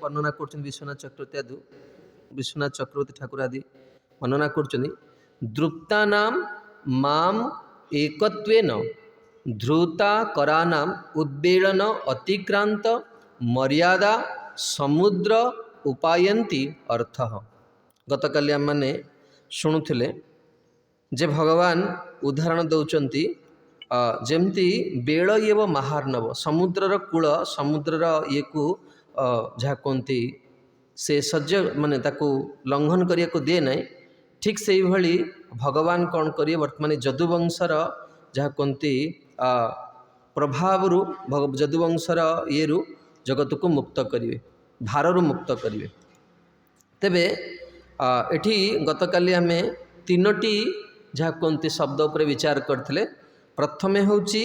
ବର୍ଣ୍ଣନା କରୁଛନ୍ତି ବିଶ୍ୱନାଥ ଚକ୍ରବର୍ତ୍ତୀ ଠାକୁର ଆଦି ବର୍ଣ୍ଣନା କରୁଛନ୍ତି ଦୃପ୍ତାନାମ ମାମ ଏକତ୍ୱେନ ଧ୍ରୁତା କରାନାମ ଉଦ୍ବେଳନ ଅତିକ୍ରାନ୍ତ ମର୍ୟାଦା ସମୁଦ୍ର ଉପାୟନ୍ତି ଅର୍ଥ। ଗତକାଲି ଆମମାନେ ଶୁଣୁଥିଲେ ଯେ ଭଗବାନ ଉଦାହରଣ ଦେଉଛନ୍ତି ଯେମିତି ବେଳ ଇଏବ ମହାର୍ଣ୍ଣବ ସମୁଦ୍ରର କୂଳ ସମୁଦ୍ରର ଇଏକୁ ଯାହା କୁହନ୍ତି ସେ ସହ୍ୟ ମାନେ ତାକୁ ଲଙ୍ଘନ କରିବାକୁ ଦିଏ ନାହିଁ। ଠିକ୍ ସେଇଭଳି ଭଗବାନ କ'ଣ କରିବେ ବର୍ତ୍ତମାନ ଯଦୁବଂଶର ଯାହା କୁହନ୍ତି ପ୍ରଭାବରୁ ଯଦୁବଂଶର ଇଏରୁ ଜଗତକୁ ମୁକ୍ତ କରିବେ, ଭାରରୁ ମୁକ୍ତ କରିବେ। ତେବେ ଏଠି ଗତକାଲି ଆମେ ତିନୋଟି ଯାହା କୁହନ୍ତି ଶବ୍ଦ ଉପରେ ବିଚାର କରିଥିଲେ। ପ୍ରଥମେ ହେଉଛି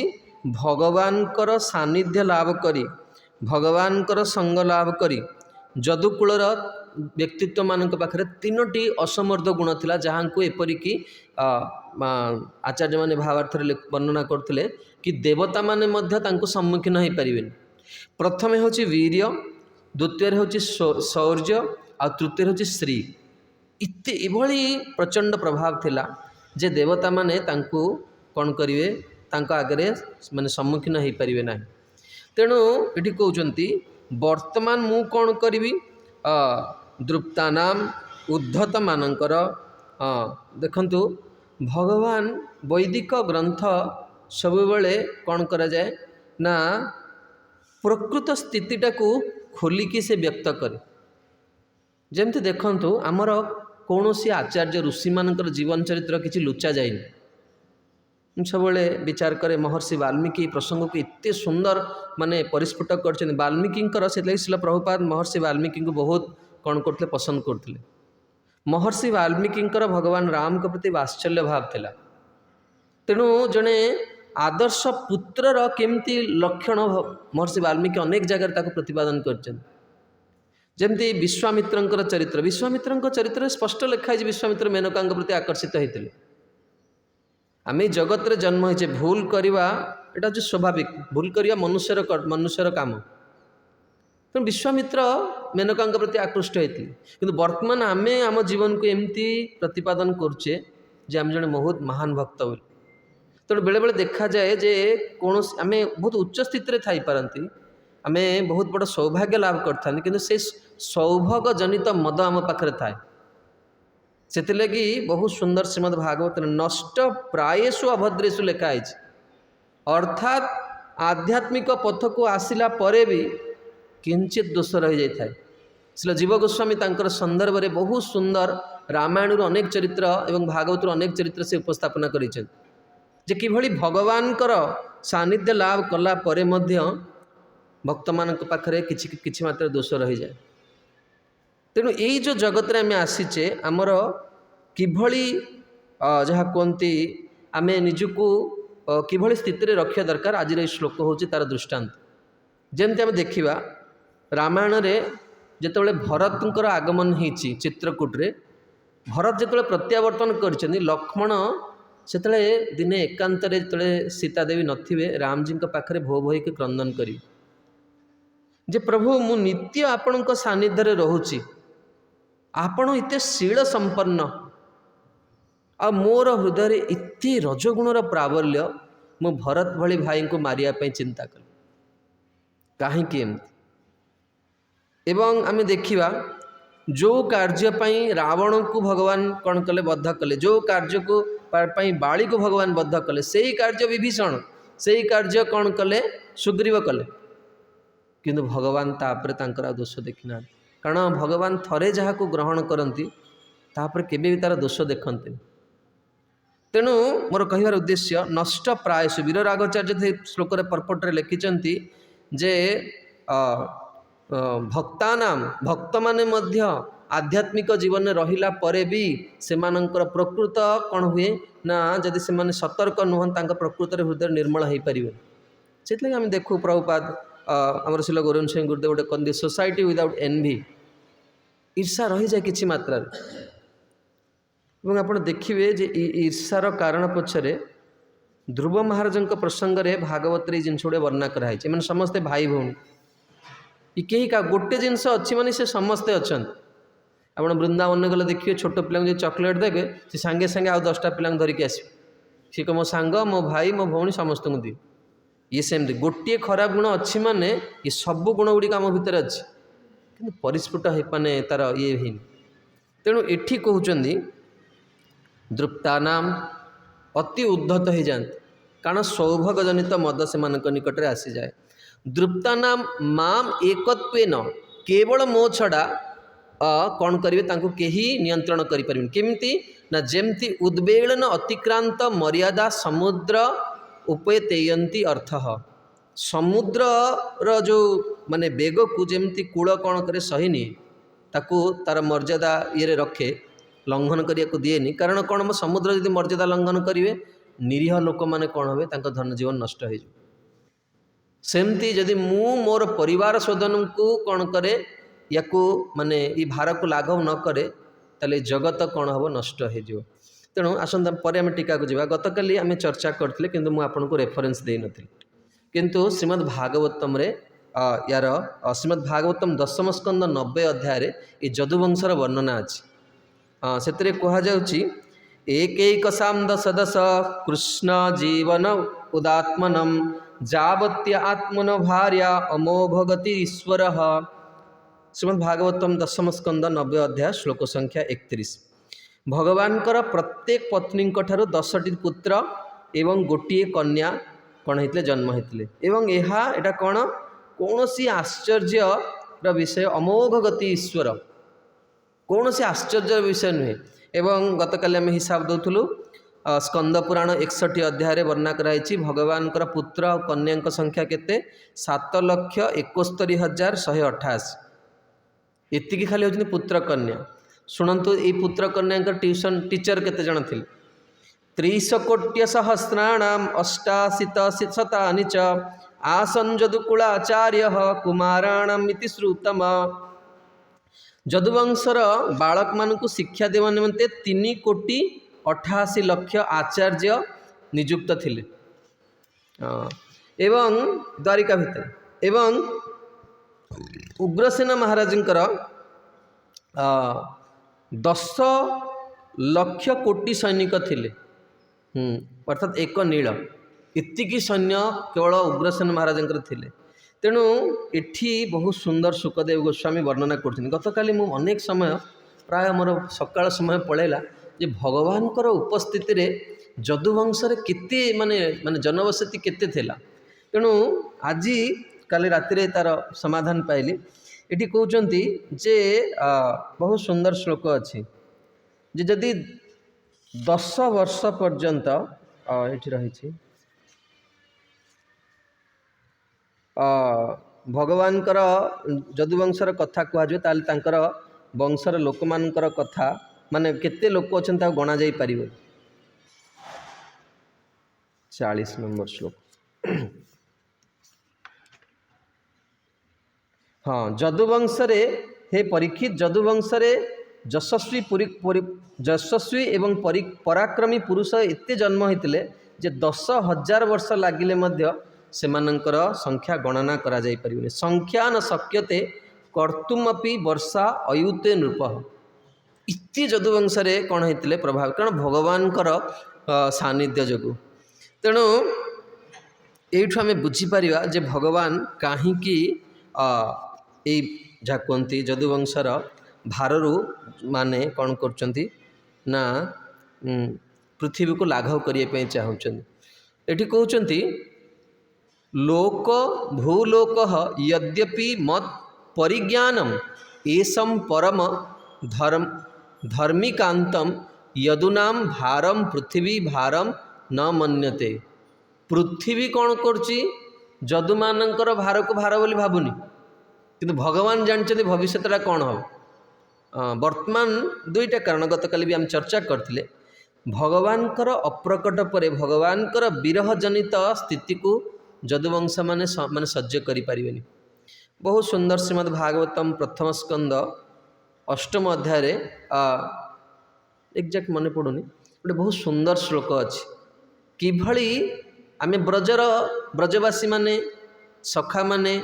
ଭଗବାନଙ୍କର ସାନ୍ନିଧ୍ୟ ଲାଭ କରି ଭଗବାନଙ୍କର ସଙ୍ଗ ଲାଭ କରି ଯଦୁକୂଳର ବ୍ୟକ୍ତିତ୍ୱମାନଙ୍କ ପାଖରେ ତିନୋଟି ଅସମର୍ଥ ଗୁଣ ଥିଲା, ଯାହାଙ୍କୁ ଏପରିକି ଆଚାର୍ଯ୍ୟମାନେ ଭାବାର୍ଥରେ ବର୍ଣ୍ଣନା କରୁଥିଲେ କି ଦେବତାମାନେ ମଧ୍ୟ ତାଙ୍କୁ ସମ୍ମୁଖୀନ ହୋଇପାରିବେନି। ପ୍ରଥମେ ହେଉଛି ବୀର୍ୟ, ଦ୍ୱିତୀୟରେ ହେଉଛି ଶୌର୍ଯ୍ୟ ଆଉ ତୃତୀୟରେ ହେଉଛି ଶ୍ରୀ। ଏଭଳି ପ୍ରଚଣ୍ଡ ପ୍ରଭାବ ଥିଲା ଯେ ଦେବତାମାନେ ତାଙ୍କୁ କ'ଣ କରିବେ ତାଙ୍କ ଆଗରେ ମାନେ ସମ୍ମୁଖୀନ ହୋଇପାରିବେ ନାହିଁ। ତେଣୁ ଏଠି କହୁଛନ୍ତି ବର୍ତ୍ତମାନ ମୁଁ କ'ଣ କରିବି ଦୃପ୍ତାନାମ ଉଦ୍ଧତମାନଙ୍କର ଦେଖନ୍ତୁ ଭଗବାନ ବୈଦିକ ଗ୍ରନ୍ଥ ସବୁବେଳେ କ'ଣ କରାଯାଏ ନା ପ୍ରକୃତ ସ୍ଥିତିଟାକୁ ଖୋଲିକି ସେ ବ୍ୟକ୍ତ କରେ। ଯେମିତି ଦେଖନ୍ତୁ ଆମର କୌଣସି ଆଚାର୍ଯ୍ୟ ଋଷିମାନଙ୍କର ଜୀବନ ଚରିତ୍ର କିଛି ଲୁଚା ଯାଇନି। ମୁଁ ସବୁବେଳେ ବିଚାର କରେ ମହର୍ଷି ବାଲ୍ମୀକି ପ୍ରସଙ୍ଗକୁ ଏତେ ସୁନ୍ଦର ମାନେ ପରିସ୍ଫୁଟ କରିଛନ୍ତି। ବାଲ୍ମୀକିଙ୍କର ସେଥିଲାଗି ଶ୍ରୀଲ ପ୍ରଭୁପାଦ ମହର୍ଷି ବାଲ୍ମୀକିଙ୍କୁ ବହୁତ କ'ଣ କରୁଥିଲେ ପସନ୍ଦ କରୁଥିଲେ। ମହର୍ଷି ବାଲ୍ମୀକିଙ୍କର ଭଗବାନ ରାମଙ୍କ ପ୍ରତି ବାତ୍ସଲ୍ୟ ଭାବ ଥିଲା। ତେଣୁ ଜଣେ ଆଦର୍ଶ ପୁତ୍ରର କେମିତି ଲକ୍ଷଣ ମହର୍ଷି ବାଲ୍ମୀକି ଅନେକ ଜାଗାରେ ତାକୁ ପ୍ରତିପାଦନ କରିଛନ୍ତି। ଯେମିତି ବିଶ୍ୱାମିତ୍ରଙ୍କର ଚରିତ୍ର, ବିଶ୍ୱାମିତ୍ରଙ୍କ ଚରିତ୍ରରେ ସ୍ପଷ୍ଟ ଲେଖା ହେଇଛି ବିଶ୍ୱାମିତ୍ର ମେନକାଙ୍କ ପ୍ରତି ଆକର୍ଷିତ ହୋଇଥିଲେ। ଆମେ ଜଗତରେ ଜନ୍ମ ହେଇଛେ, ଭୁଲ କରିବା ଏଇଟା ହେଉଛି ସ୍ୱାଭାବିକ, ଭୁଲ କରିବା ମନୁଷ୍ୟର କାମ। ତେଣୁ ବିଶ୍ୱାମିତ୍ର ମେନକାଙ୍କ ପ୍ରତି ଆକୃଷ୍ଟ ହୋଇଥିଲେ। କିନ୍ତୁ ବର୍ତ୍ତମାନ ଆମେ ଆମ ଜୀବନକୁ ଏମିତି ପ୍ରତିପାଦନ କରୁଛେ ଯେ ଆମେ ଜଣେ ବହୁତ ମହାନ ଭକ୍ତ ବୋଲି। ତେଣୁ ବେଳେବେଳେ ଦେଖାଯାଏ ଯେ କୌଣସି ଆମେ ବହୁତ ଉଚ୍ଚ ସ୍ଥିତିରେ ଥାଇପାରନ୍ତି, ଆମେ ବହୁତ ବଡ଼ ସୌଭାଗ୍ୟ ଲାଭ କରିଥାନ୍ତି, କିନ୍ତୁ ସେ ସୌଭାଗ୍ୟ ଜନିତ ମଦ ଆମ ପାଖରେ ଥାଏ। ସେଥିଲାଗି ବହୁତ ସୁନ୍ଦର ଶ୍ରୀମଦ୍ ଭାଗବତରେ ନଷ୍ଟ ପ୍ରାୟେଷୁ ଅଭଦ୍ରେଷୁ ଲେଖା ହେଇଛି। ଅର୍ଥାତ୍ ଆଧ୍ୟାତ୍ମିକ ପଥକୁ ଆସିଲା ପରେ ବି କିଞ୍ଚିତ ଦୋଷ ରହିଯାଇଥାଏ। ଶ୍ରୀଲ ଜୀବ ଗୋସ୍ୱାମୀ ତାଙ୍କର ସନ୍ଦର୍ଭରେ ବହୁତ ସୁନ୍ଦର ରାମାୟଣରୁ ଅନେକ ଚରିତ୍ର ଏବଂ ଭାଗବତରୁ ଅନେକ ଚରିତ୍ର ସେ ଉପସ୍ଥାପନା କରିଛନ୍ତି ଯେ କିଭଳି ଭଗବାନଙ୍କର ସାନ୍ନିଧ୍ୟ ଲାଭ କଲା ପରେ ମଧ୍ୟ ଭକ୍ତମାନଙ୍କ ପାଖରେ କିଛି ମାତ୍ରାରେ ଦୋଷ ରହିଯାଏ। ତେଣୁ ଏଇ ଯେଉଁ ଜଗତରେ ଆମେ ଆସିଛେ ଆମର କିଭଳି ଯାହା କୁହନ୍ତି ଆମେ ନିଜକୁ କିଭଳି ସ୍ଥିତିରେ ରଖିବା ଦରକାର, ଆଜିର ଏହି ଶ୍ଲୋକ ହେଉଛି ତା'ର ଦୃଷ୍ଟାନ୍ତ। ଯେମିତି ଆମେ ଦେଖିବା ରାମାୟଣରେ ଯେତେବେଳେ ଭରତଙ୍କର ଆଗମନ ହେଇଛି ଚିତ୍ରକୂଟରେ, ଭରତ ଯେତେବେଳେ ପ୍ରତ୍ୟାବର୍ତ୍ତନ କରିଛନ୍ତି, ଲକ୍ଷ୍ମଣ ସେତେବେଳେ ଦିନେ ଏକାନ୍ତରେ ଯେତେବେଳେ ସୀତା ଦେବୀ ନଥିବେ ରାମଜୀଙ୍କ ପାଖରେ ଭୋ ଭୋ ହେଇକି କ୍ରନ୍ଦନ କରିବେ ଯେ ପ୍ରଭୁ ମୁଁ ନିତ୍ୟ ଆପଣଙ୍କ ସାନ୍ନିଧ୍ୟରେ ରହୁଛି, ଆପଣ ଏତେ ଶୀଳ ସମ୍ପନ୍ନ ଆଉ ମୋର ହୃଦୟରେ ଏତେ ରଜଗୁଣର ପ୍ରାବଲ୍ୟ, ମୁଁ ଭରତ ଭଳି ଭାଇଙ୍କୁ ମାରିବା ପାଇଁ ଚିନ୍ତା କଲି, କାହିଁକି ଏମିତି? ଏବଂ ଆମେ ଦେଖିବା ଯେଉଁ କାର୍ଯ୍ୟ ପାଇଁ ରାବଣକୁ ଭଗବାନ କ'ଣ କଲେ ବଦ୍ଧ କଲେ, ଯେଉଁ କାର୍ଯ୍ୟକୁ ପାଇଁ ବାଳିକୁ ଭଗବାନ ବଦ୍ଧ କଲେ, ସେଇ କାର୍ଯ୍ୟ ବିଭୀଷଣ, ସେଇ କାର୍ଯ୍ୟ କ'ଣ କଲେ ସୁଗ୍ରୀବ କଲେ। କିନ୍ତୁ ଭଗବାନ ତାପରେ ତାଙ୍କର ଆଉ ଦୋଷ ଦେଖିନାହାନ୍ତି, କାରଣ ଭଗବାନ ଥରେ ଯାହାକୁ ଗ୍ରହଣ କରନ୍ତି ତାପରେ କେବେ ବି ତାର ଦୋଷ ଦେଖନ୍ତିନି। ତେଣୁ ମୋର କହିବାର ଉଦ୍ଦେଶ୍ୟ ନଷ୍ଟ ପ୍ରାୟେଷୁ, ବୀରରାଘଚାର୍ଯ୍ୟ ସେ ଶ୍ଲୋକରେ ପର୍ପଟରେ ଲେଖିଛନ୍ତି ଯେ ଭକ୍ତମାନେ ମଧ୍ୟ ଆଧ୍ୟାତ୍ମିକ ଜୀବନରେ ରହିଲା ପରେ ବି ସେମାନଙ୍କର ପ୍ରକୃତ କ'ଣ ହୁଏ ନା ଯଦି ସେମାନେ ସତର୍କ ନୁହନ୍ତି ତାଙ୍କ ପ୍ରକୃତରେ ହୃଦୟ ନିର୍ମଳ ହୋଇପାରିବେ। ସେଥିଲାଗି ଆମେ ଦେଖୁ ପ୍ରଭୁପାଦ ଆମର ଶ୍ରୀଲ ଗୋବିନ୍ଦ ସିଂ ଗୁରୁଦେବ ଗୋଟେ କହନ୍ତି ସୋସାଇଟି ୱିଦାଉଟ୍ ଏନ୍ଭି, ଈର୍ଷା ରହିଯାଏ କିଛି ମାତ୍ରାରେ। ଏବଂ ଆପଣ ଦେଖିବେ ଯେ এই ଈର୍ଷାର କାରଣ ପଛରେ ଧ୍ରୁବ ମହାରାଜଙ୍କ ପ୍ରସଙ୍ଗରେ ଭାଗବତରେ ଏଇ ଜିନିଷ ଗୁଡ଼ିଏ ବର୍ଣ୍ଣନା କରାଯାଇଛି। ଏମାନେ ସମସ୍ତେ ଭାଇ ଭଉଣୀ, कि कहीं का गोटे जिनस अच्छी माने से समस्ते अच्छा। ଆପଣ ବୃନ୍ଦାବନ ଗଲେ ଦେଖିବେ ଛୋଟ ପିଲାଙ୍କୁ ଯଦି ଚକୋଲେଟ୍ ଦେବେ ସେ ସାଙ୍ଗେ ସାଙ୍ଗେ ଆଉ 10ଟା ପିଲାଙ୍କୁ ଧରିକି ଆସିବେ। ସିଏ କହିବ ମୋ ସାଙ୍ଗ, ମୋ ଭାଇ, ମୋ ଭଉଣୀ ସମସ୍ତଙ୍କୁ ଦିଏ। ଇଏ ସେମିତି ଗୋଟିଏ ଖରାପ ଗୁଣ ଅଛି ମାନେ ଏ ସବୁ ଗୁଣ ଗୁଡ଼ିକ ଆମ ଭିତରେ ଅଛି, କିନ୍ତୁ ପରିସ୍ଫୁଟ ମାନେ ତାର ଇଏ ହେଇନି। ତେଣୁ ଏଠି କହୁଛନ୍ତି ଦୃପ୍ତାନାମ ଅତି ଉଦ୍ଧତ ହେଇଯାଆନ୍ତି, କାରଣ ସୌଭାଗ୍ୟଜନିତ ମଦ ସେମାନଙ୍କ ନିକଟରେ ଆସିଯାଏ। ଦୃପ୍ତାନାମ ମାମ୍ ଏକତ୍ୱେନ, କେବଳ ମୋ ଛଡ଼ା କ'ଣ କରିବେ ତାଙ୍କୁ କେହି ନିୟନ୍ତ୍ରଣ କରିପାରିବେନି। କେମିତି ନା ଯେମିତି ଉଦ୍ବେଳନ ଅତିକ୍ରାନ୍ତ ମର୍ୟାଦା ସମୁଦ୍ର ଉପେତେୟନ୍ତି ଅର୍ଥ। ସମୁଦ୍ରର ଯେଉଁ ମାନେ ବେଗକୁ ଯେମିତି କୂଳ କ'ଣ କରେ ସହିନି, ତାକୁ ତାର ମର୍ଯ୍ୟାଦା ଇଏରେ ରଖେ, ଲଙ୍ଘନ କରିବାକୁ ଦିଏନି। କାରଣ କ'ଣ, ସମୁଦ୍ର ଯଦି ମର୍ଯ୍ୟାଦା ଲଙ୍ଘନ କରିବେ ନିରୀହ ଲୋକମାନେ କ'ଣ ହେବେ, ତାଙ୍କ ଧନଜୀବନ ନଷ୍ଟ ହୋଇଯିବ। ସେମିତି ଯଦି ମୁଁ ମୋର ପରିବାର ସ୍ୱଜନଙ୍କୁ କ'ଣ କରେ, ୟାକୁ ମାନେ ଏ ଭାରକୁ ଲାଘବ ନ କରେ, ତାହେଲେ ଜଗତ କ'ଣ ହେବ, ନଷ୍ଟ ହୋଇଯିବ। ତେଣୁ ଆସନ୍ତା ପରେ ଆମେ ଟୀକାକୁ ଯିବା। ଗତକାଲି ଆମେ ଚର୍ଚ୍ଚା କରିଥିଲେ, କିନ୍ତୁ ମୁଁ ଆପଣଙ୍କୁ ରେଫରେନ୍ସ ଦେଇନଥିଲି। କିନ୍ତୁ ଶ୍ରୀମଦ୍ ଭାଗବତମରେ ୟାର ଶ୍ରୀମଦ୍ ଭାଗବତମ 10ମ ସ୍କନ୍ଦ 90 ଅଧ୍ୟାୟରେ ଏ ଯଦୁବଂଶର ବର୍ଣ୍ଣନା ଅଛି। ସେଥିରେ କୁହାଯାଉଛି ଏକୈକସାମ ଦଶ ଦଶ କୃଷ୍ଣ ଜୀବନ ଉଦାତ୍ମନମ୍ ଯାବତ୍ୟ ଆତ୍ମନ ଭାର୍ୟା ଅମୋଘଗତି ଈଶ୍ୱର। ଶ୍ରୀମଦ୍ ଭାଗବତମ 10ମ ସ୍କନ୍ଦ 90 ଅଧ୍ୟାୟ ଶ୍ଲୋକ ସଂଖ୍ୟା 31। ଭଗବାନଙ୍କର ପ୍ରତ୍ୟେକ ପତ୍ନୀଙ୍କ ଠାରୁ 10ଟି ପୁତ୍ର ଏବଂ ଗୋଟିଏ କନ୍ୟା କ'ଣ ହେଇଥିଲେ, ଜନ୍ମ ହେଇଥିଲେ। ଏବଂ ଏଇଟା କ'ଣ, କୌଣସି ଆଶ୍ଚର୍ଯ୍ୟର ବିଷୟ, ଅମୋଘ ଗତି ଈଶ୍ୱର, କୌଣସି ଆଶ୍ଚର୍ଯ୍ୟର ବିଷୟ ନୁହେଁ। ଏବଂ ଗତକାଲି ଆମେ ହିସାବ ଦେଉଥିଲୁ, ସ୍କନ୍ଦ ପୁରାଣ 61 ଅଧ୍ୟାୟରେ ବର୍ଣ୍ଣନା କରାଯାଇଛି ଭଗବାନଙ୍କର ପୁତ୍ର ଆଉ କନ୍ୟାଙ୍କ ସଂଖ୍ୟା କେତେ, 7,71,188। ଏତିକି ଖାଲି ହେଉଛନ୍ତି ପୁତ୍ର କନ୍ୟା। ଶୁଣନ୍ତୁ, ଏଇ ପୁତ୍ର କନ୍ୟାଙ୍କର ଟ୍ୟୁସନ୍ ଟିଚର କେତେ ଜଣ ଥିଲେ? 3,00,00,000 ଅଷ୍ଟାଶୀତଶତାନି ଚ ଆସନ୍ ଯଦୁକୁଳାଚାର୍ଯ୍ୟ କୁମାରାଣାମ୍ ଇତି ଶ୍ରୁତମ୍। ଯଦୁବଂଶର ବାଳକମାନଙ୍କୁ ଶିକ୍ଷା ଦେବା ନିମନ୍ତେ 3,88,00,000 ଆଚାର୍ଯ୍ୟ ନିଯୁକ୍ତ ଥିଲେ ଏବଂ ଦ୍ୱାରିକା ଭିତରେ। ଏବଂ ଉଗ୍ରସେନ ମହାରାଜଙ୍କର 10,00,00,000 ସୈନିକ ଥିଲେ, ଅର୍ଥାତ୍ ଏକ ନୀଳ। ଏତିକି ସୈନ୍ୟ କେବଳ ଉଗ୍ରସେନ ମହାରାଜଙ୍କର ଥିଲେ। ତେଣୁ ଏଠି ବହୁତ ସୁନ୍ଦର ସୁକଦେବ ଗୋସ୍ୱାମୀ ବର୍ଣ୍ଣନା କରୁଛନ୍ତି। ଗତକାଲି ମୁଁ ଅନେକ ସମୟ, ପ୍ରାୟ ମୋର ସକାଳ ସମୟ ପଳେଇଲା, ଯେ ଭଗବାନଙ୍କର ଉପସ୍ଥିତିରେ ଯଦୁବଂଶରେ କେତେ ମାନେ ଜନବସତି କେତେ ଥିଲା। ତେଣୁ ଆଜି କାଲି ରାତିରେ ତାର ସମାଧାନ ପାଇଲି। ଏଠି କହୁଛନ୍ତି ଯେ ବହୁତ ସୁନ୍ଦର ଶ୍ଲୋକ ଅଛି, ଯେ ଯଦି 10 ବର୍ଷ ପର୍ଯ୍ୟନ୍ତ, ଏଠି ରହିଛି ଭଗବାନଙ୍କର ଯଦୁବଂଶର କଥା କୁହାଯିବ, ତାହେଲେ ତାଙ୍କର ବଂଶର ଲୋକମାନଙ୍କର କଥା ମାନେ କେତେ ଲୋକ ଅଛନ୍ତି ତାକୁ ଗଣା ଯାଇପାରିବ। 40 ନମ୍ବର ଶ୍ଲୋକ। ଯଦୁବଂଶରେ, ହେ ପରୀକ୍ଷିତ, ଯଦୁବଂଶରେ ଯଶସ୍ୱୀ ଏବଂ ପରାକ୍ରମୀ ପୁରୁଷ ଏତେ ଜନ୍ମ ହୋଇଥିଲେ ଯେ 10,000 ବର୍ଷ ଲାଗିଲେ ମଧ୍ୟ ସେମାନଙ୍କର ସଂଖ୍ୟା ଗଣନା କରାଯାଇପାରିବନି। ସଂଖ୍ୟା ନ ଶକ୍ୟତେ କର୍ତ୍ତୁମପି ବର୍ଷା ଅୟୁତେ ନୃପ। ଇତି ଯଦୁବଂଶରେ କ'ଣ ହେଇଥିଲେ ପ୍ରଭାବ, କାରଣ ଭଗବାନଙ୍କର ସାନ୍ନିଧ୍ୟ ଯୋଗୁଁ। ତେଣୁ ଏଇଠୁ ଆମେ ବୁଝିପାରିବା ଯେ ଭଗବାନ କାହିଁକି ଏଇ ଯାହା କୁହନ୍ତି ଯଦୁବଂଶର ଭାରରୁ ମାନେ କ'ଣ କରୁଛନ୍ତି ନା ପୃଥିବୀକୁ ଲାଘବ କରିବା ପାଇଁ ଚାହୁଁଛନ୍ତି। ଏଠି କହୁଛନ୍ତି ଲୋକ ଭୂଲୋକ ଯଦ୍ୟପି ମତ୍ ପରିଜ୍ଞାନମ୍ ଏସଂ ପରମ ଧର୍ମିକାନ୍ତମ୍ ଯଦୁନାମ ଭାରମ ପୃଥିବୀ ଭାରମ ନ ମନ୍ୟତେ। ପୃଥିବୀ କ'ଣ କରୁଛି, ଯଦୁମାନଙ୍କର ଭାରକୁ ଭାର ବୋଲି ଭାବୁନି, କିନ୍ତୁ ଭଗବାନ ଜାଣିଛନ୍ତି ଭବିଷ୍ୟତଟା କ'ଣ ହେବ। ବର୍ତ୍ତମାନ ଦୁଇଟା କାରଣ, ଗତକାଲି ବି ଆମେ ଚର୍ଚ୍ଚା କରିଥିଲେ। ଭଗବାନଙ୍କର ଅପ୍ରକଟ ପରେ ଭଗବାନଙ୍କର ବିରହ ଜନିତ ସ୍ଥିତିକୁ ଯଦୁବଂଶ ମାନେ ସହ୍ୟ କରିପାରିବେନି। ବହୁତ ସୁନ୍ଦର ଶ୍ରୀମଦ୍ ଭାଗବତମ ପ୍ରଥମ ସ୍କନ୍ଦ 8ମ ଅଧ୍ୟାୟରେ ଏକ୍ଜାକ୍ଟ ମନେ ପଡ଼ୁନି, ଗୋଟେ ବହୁତ ସୁନ୍ଦର ଶ୍ଲୋକ ଅଛି। କିଭଳି ଆମେ ବ୍ରଜବାସୀମାନେ, ସଖାମାନେ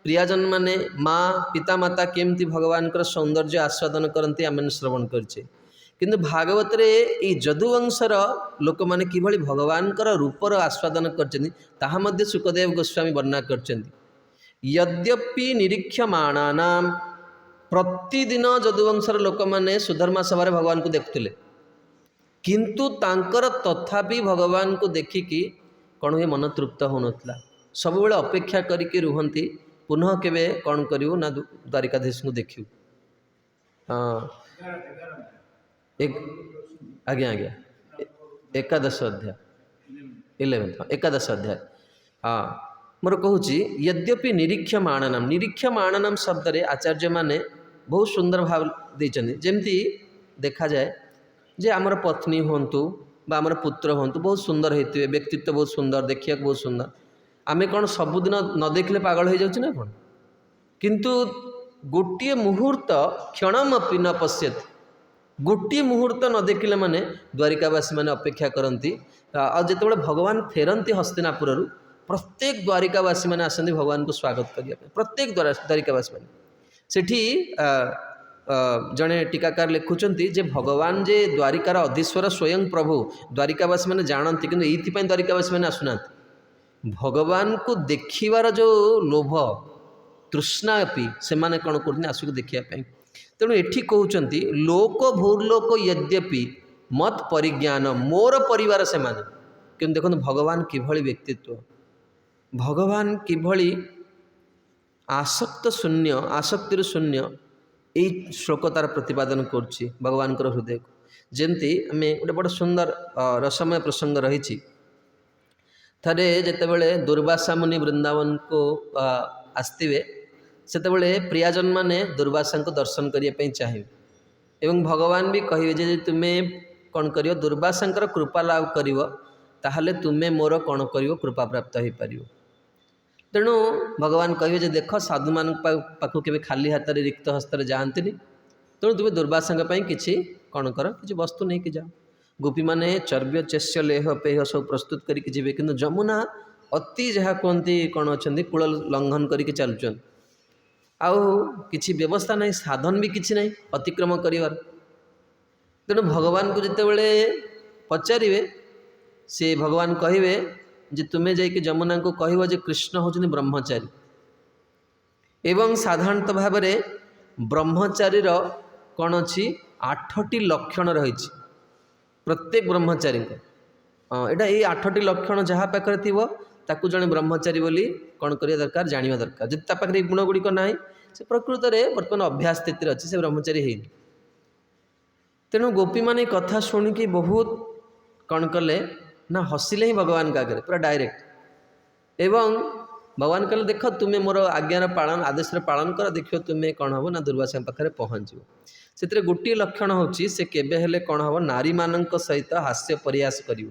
प्रियजन माने माँ पितामाता केमती भगवान सौंदर्य आस्वादन करती आम श्रवण करछे किंतु भागवत रे ई जदुवंशर लोक मैंने किभली भगवान रूपर आस्वादन कर सुखदेव गोस्वामी वर्णना कर यद्यपि निरीक्षमाणानां प्रतिदिन जदुवंशर लोक मैंने सुधर्मा सभा भगवान को देखुले किंतु तांकर तथापि भगवान को देखिकी कौन हुए मन तृप्त हो नाला सब बेले अपेक्षा करके रुहंती पुनः केवे कौन करू ना द्वारिकाधीश को देखियो। हाँ एक आज्ञा आज्ञा एकादश अध्याय 11 एकादश अध्याय। हाँ मोर कहूँ यद्यपि निरीक्षमाणनम शब्द रे आचार्य माने बहुत सुंदर भाव देचंदी जमती देखा जाए जे आमर पत्नी हूँ बा आमर पुत्र हूँ बहुत सुंदर होते व्यक्तित्व बहुत सुंदर देखिए बहुत सुंदर आमे कौन सबुदिन न देखले पागल हो जाऊँ ना कौन किंतु गोटे मुहूर्त क्षणमपि न पश्यति गोटे मुहूर्त न देखिले माने द्वारिकावासी माने अपेक्षा करती आ जितेबाला भगवान फेरती हस्तिनापुर प्रत्येक द्वारिकावासी माने आसती भगवान को स्वागत करने प्रत्येक द्वारिकावासी माने सेठी जड़े टीकाकार लिखुंट जे भगवान जे द्वारिकार अधीश्वर स्वयं प्रभु द्वारिकावासी मैंने जानती कि ये द्वारिकावासी मैंने आसुना भगवान को देखिबार जो लोभ तृष्णा से माने कौन कर आसिक देखापी तेणु ये कहते लोक भूर्लोक यद्यपि मत परिज्ञान मोर परिवार से माने कि देखो भगवान किभली व्यक्तित्व भगवान किभली आसक्त शून्य आसक्तिर शून्य यही श्लोक तार प्रतिपादन करुच्ची भगवान हृदय को जमती आम गोटे बड़ सुंदर रसमय प्रसंग रही थरे जितेबले दुर्वासा मुनि वृंदावन को आसवे से प्रियजन माने दुर्वासा को दर्शन करने चाहिए एवं भगवान भी कहे जे तुम्हें कौन कर दुर्वासा कृपा लाभ कर तुम्हें मोर कौन कर कृपा प्राप्त हो पार तेणु भगवान कहे देख साधु मान पाख के खाली हाथ में रिक्त हस्त जाती तेणु तुम्हें दुर्वासा किसी कौन कर कि वस्तु नहीं कि जाओ गोपी मैंने चर्व्य चेष्य लेह पेह सब प्रस्तुत करके जी कि जमुना अति जहाँ कहती कौन अच्छा कूल लंघन करके चलुचन आउ किसी व्यवस्था नहीं साधन भी किसी नहीं अतिक्रम करिवार तेणु भगवान को जितेबले पचारे से भगवान कहे जे तुम्हें जाइए जमुना को कह जे कृष्ण होचुनी ब्रह्मचारी एवं साधारणतः भाव में ब्रह्मचारी कौन अच्छी 8टी लक्षण रही प्रत्येक ब्रह्मचारी यहाँ ये 8टी लक्षण जहाँ पाखे थी ताकू जड़े ब्रह्मचारी बोली कौन करिया दरकार जानिया दरकार जब ता पाखे गुण गुड़िक ना से प्रकृत में बर्तमान अभ्यास स्थिति अच्छी से ब्रह्मचारी है तेणु गोपी मैंने कथा शुणिकी बहुत कौन कले ना हसिले ही भगवान का आगे पूरा डायरेक्ट एवं भगवान कहले देख तुम्हें मोर आज्ञार पालन आदेश पालन कर देख तुम्हें कौन हम ना दुर्वासा पाखे पहुँचो से गोटे लक्षण होची से केबे हेले कौन हम नारी मान सहित हास्य प्रयास कर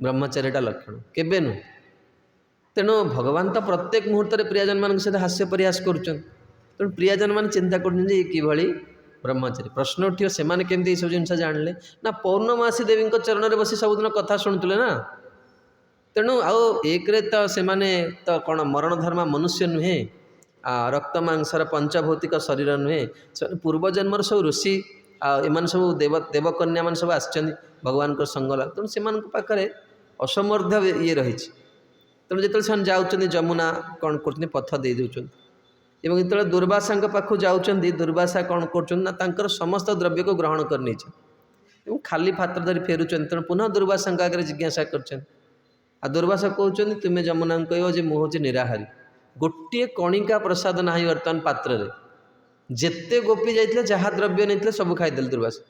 ब्रह्मचारीटा लक्षण केबे नु तेणु भगवान तो प्रत्येक मुहूर्त प्रियजन मान सहित हास्य प्रयास करुँच तेणु प्रियजन मान चिंता कर ब्रह्मचारी प्रश्न उठियो से माने केमती सब जिन जानले ना पौर्णमासी देवी चरण में बसी सबुदिन कथा शुणुले ना तेणु आउ एक तो से माने तो कौन मरण धर्मा मनुष्य नुहे रक्त मांसर पंचभौतिक शरीर नुहे से पूर्वजन्मर सब ऋषि एम सब देवकन्या मान सब आसछन भगवान को संग लाग तेणु से पाखे असमर्थ ये रही तेणु जो जाऊँ जमुना कौन कर पथ दे दूँ एवं जो दुर्वासा पाखु जाऊँच दुर्वासा कौन कर समस्त द्रव्य को ग्रहण कर नहीं खाली पात्र धरी फेरुंच तेणु पुनः दुर्वासा आगे जिज्ञासा कर दुर्वासा कहते तुम्हें जमुना कह जे मुझे निराहारी गोटे कणिका प्रसाद ना बर्तमान पात्र जेते गोपी जाते जहाँ द्रव्य नहीं सब खाईदे दुर्वासा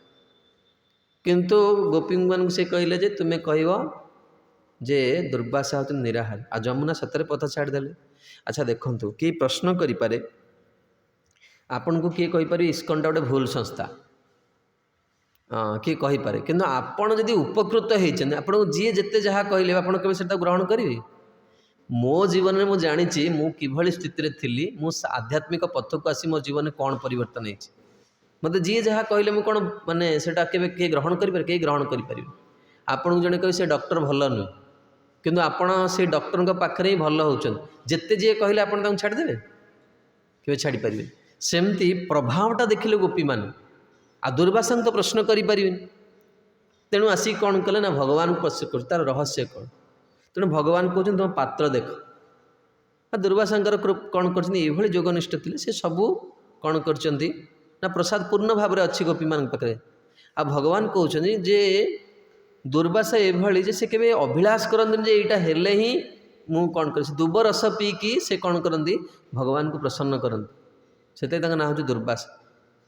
किंतु गोपी मान से कहले जे तुम्हें कह जे दुर्वासा होती निराहारी आ जमुना सतरे पथ छाड़देले। अच्छा देखु किए प्रश्न करें आपन को किए कहीपर इस्कनटा गोटे भूल संस्था किए कहीपर कि आपड़ जदि उपकृत होती आपको जी जिते जहाँ कहले आप ग्रहण करेंगे मो जीवन में मुझे जानी मुझे स्थिति थी मुझे आध्यात्मिक पथ को आसी मो जीवन कौन परिवर्तन होती मत जी जहाँ कहले मुझे कौन मानने से ग्रहण करें कहीं ग्रहण करें आपन को जड़े कहे से डॉक्टर भल नुह କିନ୍ତୁ ଆପଣ ସେ ଡକ୍ଟରଙ୍କ ପାଖରେ ହିଁ ଭଲ ହେଉଛନ୍ତି, ଯେତେ ଯିଏ କହିଲେ ଆପଣ ତାଙ୍କୁ ଛାଡ଼ିଦେବେ? କେବେ ଛାଡ଼ିପାରିବେ। ସେମିତି ପ୍ରଭାବଟା ଦେଖିଲେ ଗୋପୀମାନେ ଆଉ ଦୁର୍ବାସାଙ୍କୁ ତ ପ୍ରଶ୍ନ କରିପାରିବେନି। ତେଣୁ ଆସିକି କ'ଣ କଲେ ନା ଭଗବାନଙ୍କୁ ପ୍ରଶ୍ନ କରୁଛି ତା'ର ରହସ୍ୟ କ'ଣ। ତେଣୁ ଭଗବାନ କହୁଛନ୍ତି ତୁମ ପାତ୍ର ଦେଖ। ଆଉ ଦୁର୍ବାସାଙ୍କର କ'ଣ କରିଛନ୍ତି, ଏଇଭଳି ଯୋଗନିଷ୍ଠ ଥିଲେ, ସେ ସବୁ କ'ଣ କରିଛନ୍ତି ନା ପ୍ରସାଦ ପୂର୍ଣ୍ଣ ଭାବରେ ଅଛି ଗୋପୀମାନଙ୍କ ପାଖରେ। ଆଉ ଭଗବାନ କହୁଛନ୍ତି ଯେ ଦୁର୍ବାସା ଏଭଳି ଯେ ସେ କେବେ ଅଭିଳାଷ କରନ୍ତିନି ଯେ ଏଇଟା ହେଲେ ହିଁ ମୁଁ କ'ଣ କରେ। ସେ ଦୁବରସ ପିଇକି ସେ କ'ଣ କରନ୍ତି, ଭଗବାନଙ୍କୁ ପ୍ରସନ୍ନ କରନ୍ତି। ସେଥିପାଇଁ ତାଙ୍କ ନାଁ ହେଉଛି ଦୁର୍ବାସା।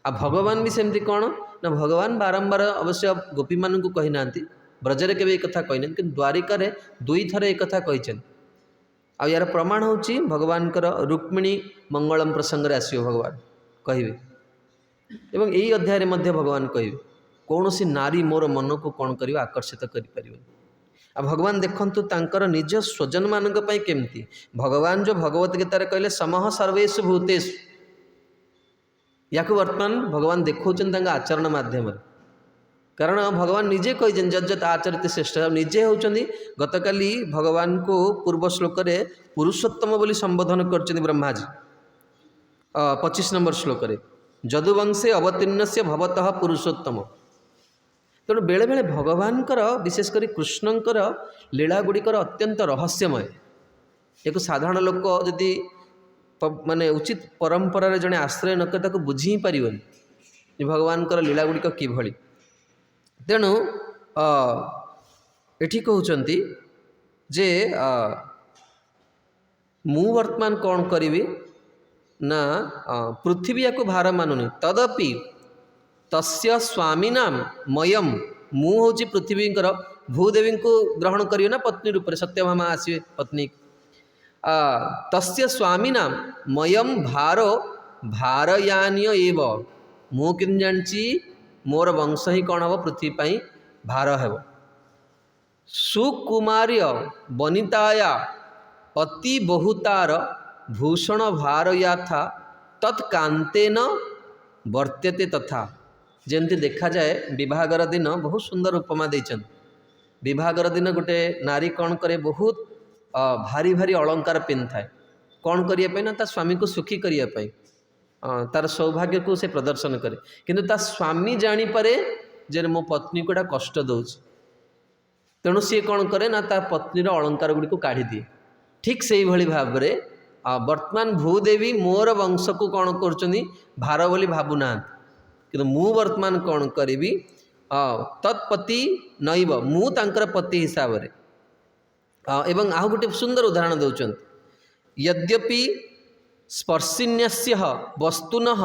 ଆଉ ଭଗବାନ ବି ସେମିତି କ'ଣ ନା ଭଗବାନ ବାରମ୍ବାର ଅବଶ୍ୟ ଗୋପୀମାନଙ୍କୁ କହିନାହାନ୍ତି, ବ୍ରଜରେ କେବେ ଏ କଥା କହିନାହାନ୍ତି, କିନ୍ତୁ ଦ୍ୱାରିକାରେ 2 ଥର ଏ କଥା କହିଛନ୍ତି। ଆଉ ୟାର ପ୍ରମାଣ ହେଉଛି ଭଗବାନଙ୍କର ରୁକ୍ମିଣୀ ମଙ୍ଗଳମ ପ୍ରସଙ୍ଗରେ ଆସିବ ଭଗବାନ କହିବେ, ଏବଂ ଏଇ ଅଧ୍ୟାୟରେ ମଧ୍ୟ ଭଗବାନ କହିବେ କୌଣସି ନାରୀ ମୋର ମନକୁ କ'ଣ କରିବ, ଆକର୍ଷିତ କରିପାରିବନି। ଆଉ ଭଗବାନ ଦେଖନ୍ତୁ ତାଙ୍କର ନିଜ ସ୍ୱଜନମାନଙ୍କ ପାଇଁ କେମିତି ଭଗବାନ ଯେଉଁ ଭଗବତ ଗୀତାରେ କହିଲେ ସମଃ ସର୍ବେଷୁ ଭୂତେଷୁ, ୟାକୁ ବର୍ତ୍ତମାନ ଭଗବାନ ଦେଖାଉଛନ୍ତି ତାଙ୍କ ଆଚରଣ ମାଧ୍ୟମରେ। କାରଣ ଭଗବାନ ନିଜେ କହିଛନ୍ତି ଯତ୍ ଆଚରତି ଶ୍ରେଷ୍ଠ, ନିଜେ ହେଉଛନ୍ତି। ଗତକାଲି ଭଗବାନଙ୍କୁ ପୂର୍ବ ଶ୍ଲୋକରେ ପୁରୁଷୋତ୍ତମ ବୋଲି ସମ୍ବୋଧନ କରିଛନ୍ତି ବ୍ରହ୍ମାଜୀ 25 ନମ୍ବର ଶ୍ଲୋକରେ, ଯଦୁବଂଶେ ଅବତୀର୍ଣ୍ଣସ୍ୟ ଭବତଃ ପୁରୁଷୋତ୍ତମ। ତେଣୁ ବେଳେବେଳେ ଭଗବାନଙ୍କର ବିଶେଷ କରି କୃଷ୍ଣଙ୍କର ଲୀଳା ଗୁଡ଼ିକର ଅତ୍ୟନ୍ତ ରହସ୍ୟମୟ। ଏକୁ ସାଧାରଣ ଲୋକ ଯଦି ମାନେ ଉଚିତ ପରମ୍ପରାରେ ଜଣେ ଆଶ୍ରୟ ନ କରେ ତାକୁ ବୁଝି ହିଁ ପାରିବନି ଯେ ଭଗବାନଙ୍କର ଲୀଳା ଗୁଡ଼ିକ କିଭଳି। ତେଣୁ ଏଠି କହୁଛନ୍ତି ଯେ ମୁଁ ବର୍ତ୍ତମାନ କ'ଣ କରିବି ନା ପୃଥିବୀ ୟାକୁ ଭାର ମାନୁନି, ତଦପି ତସ୍ୟ ସ୍ୱାମୀନାମ ମୟମ, ମୁଁ ହେଉଛି ପୃଥିବୀଙ୍କର ଭୂଦେବୀଙ୍କୁ ଗ୍ରହଣ କରିବେ ନା ପତ୍ନୀ ରୂପରେ, ସତ୍ୟଭାମା ଆସିବେ ପତ୍ନୀ। ତସ୍ୟ ସ୍ୱାମୀନାମ ମୟମ ଭାରୋ ଭାରୟାନୀୟ ଏବ, ମୁଁ କିନ୍ତୁ ଜାଣିଛି ମୋର ବଂଶ ହିଁ କ'ଣ ହେବ, ପୃଥିବୀ ପାଇଁ ଭାର ହେବ। ସୁକୁମାର୍ୟ ବନିତାୟା ଅତି ବହୁତାର ଭୂଷଣ ଭାରୟାଥା ତତ୍କାନ୍ତେନ ବର୍ତ୍ୟତେ ତଥା। ଯେମିତି ଦେଖାଯାଏ ବିବାହର ଦିନ ବହୁତ ସୁନ୍ଦର ଉପମା ଦେଇଛନ୍ତି। ବିବାହର ଦିନ ଗୋଟେ ନାରୀ କ'ଣ କରେ, ବହୁତ ଭାରି ଭାରି ଅଳଙ୍କାର ପିନ୍ଧିଥାଏ। କ'ଣ କରିବା ପାଇଁ ନା ତା ସ୍ୱାମୀକୁ ସୁଖୀ କରିବା ପାଇଁ, ତାର ସୌଭାଗ୍ୟକୁ ସେ ପ୍ରଦର୍ଶନ କରେ। କିନ୍ତୁ ତା ସ୍ୱାମୀ ଜାଣିପାରେ ଯେ ମୋ ପତ୍ନୀକୁ ଏଟା କଷ୍ଟ ଦେଉଛି, ତେଣୁ ସିଏ କ'ଣ କରେ ନା ତା ପତ୍ନୀର ଅଳଙ୍କାର ଗୁଡ଼ିକୁ କାଢ଼ିଦିଏ। ଠିକ୍ ସେଇଭଳି ଭାବରେ ବର୍ତ୍ତମାନ ଭୂଦେବୀ ମୋର ବଂଶକୁ କ'ଣ କରୁଛନ୍ତି, ଭାର ବୋଲି ଭାବୁନାହାନ୍ତି, କିନ୍ତୁ ମୁଁ ବର୍ତ୍ତମାନ କ'ଣ କରିବି, ତତ୍ପତି ନୈବ, ମୁଁ ତାଙ୍କର ପତି ହିସାବରେ। ଏବଂ ଆଉ ଗୋଟେ ସୁନ୍ଦର ଉଦାହରଣ ଦେଉଛନ୍ତି, ଯଦ୍ୟପି ସ୍ପର୍ଶିନ୍ୟସ୍ୟ ବସ୍ତୁନଃ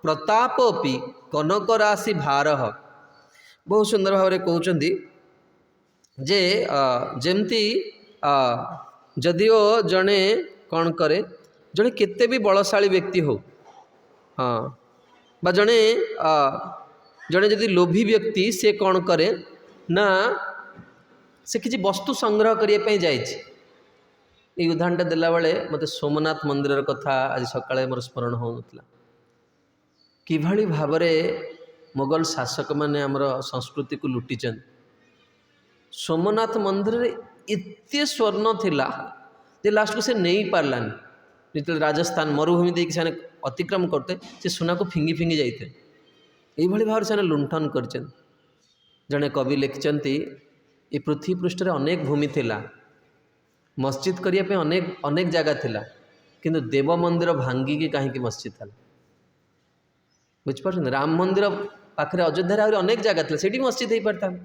ପ୍ରତାପୋପି କନକରାଶି ଭାରଃ। ବହୁତ ସୁନ୍ଦର ଭାବରେ କହୁଛନ୍ତି ଯେ ଯେମିତି ଯଦିଓ ଜଣେ କ'ଣ କରେ, ଜଣେ କେତେ ବି ବଳଶାଳୀ ବ୍ୟକ୍ତି ହଉ, ବା ଜଣେ ଯଦି ଲୋଭୀ ବ୍ୟକ୍ତି, ସେ କ'ଣ କରେ ନା ସେ କିଛି ବସ୍ତୁ ସଂଗ୍ରହ କରିବା ପାଇଁ ଯାଇଛି। ଏଇ ଉଦାହରଣଟା ଦେଲାବେଳେ ମୋତେ ସୋମନାଥ ମନ୍ଦିରର କଥା ଆଜି ସକାଳେ ମୋର ସ୍ମରଣ ହେଉନଥିଲା। କିଭଳି ଭାବରେ ମୋଗଲ ଶାସକମାନେ ଆମର ସଂସ୍କୃତିକୁ ଲୁଟିଛନ୍ତି। ସୋମନାଥ ମନ୍ଦିରରେ ଏତେ ସ୍ୱର୍ଣ୍ଣ ଥିଲା ଯେ ଲାଷ୍ଟକୁ ସେ ନେଇପାରିଲାନି। ଯେତେବେଳେ ରାଜସ୍ଥାନ ମରୁଭୂମି ଦେଇକି ସେମାନେ ଅତିକ୍ରମ କରୁଥିଲେ, ସେ ସୁନାକୁ ଫିଙ୍ଗି ଫିଙ୍ଗି ଯାଇଥିଲେ। ଏଇଭଳି ଭାବରେ ସେମାନେ ଲୁଣ୍ଠନ କରିଛନ୍ତି। ଜଣେ କବି ଲେଖିଛନ୍ତି, ଏ ପୃଥିବୀ ପୃଷ୍ଠରେ ଅନେକ ଭୂମି ଥିଲା, ମସଜିଦ କରିବା ପାଇଁ ଅନେକ ଜାଗା ଥିଲା, କିନ୍ତୁ ଦେବ ମନ୍ଦିର ଭାଙ୍ଗିକି କାହିଁକି ମସଜିଦ ହେଲା? ବୁଝିପାରୁଛନ୍ତି? ରାମ ମନ୍ଦିର ପାଖରେ ଅଯୋଧ୍ୟାରେ ଆହୁରି ଅନେକ ଜାଗା ଥିଲା, ସେଇଠି ମସଜିଦ ହେଇପାରିଥାନ୍ତା,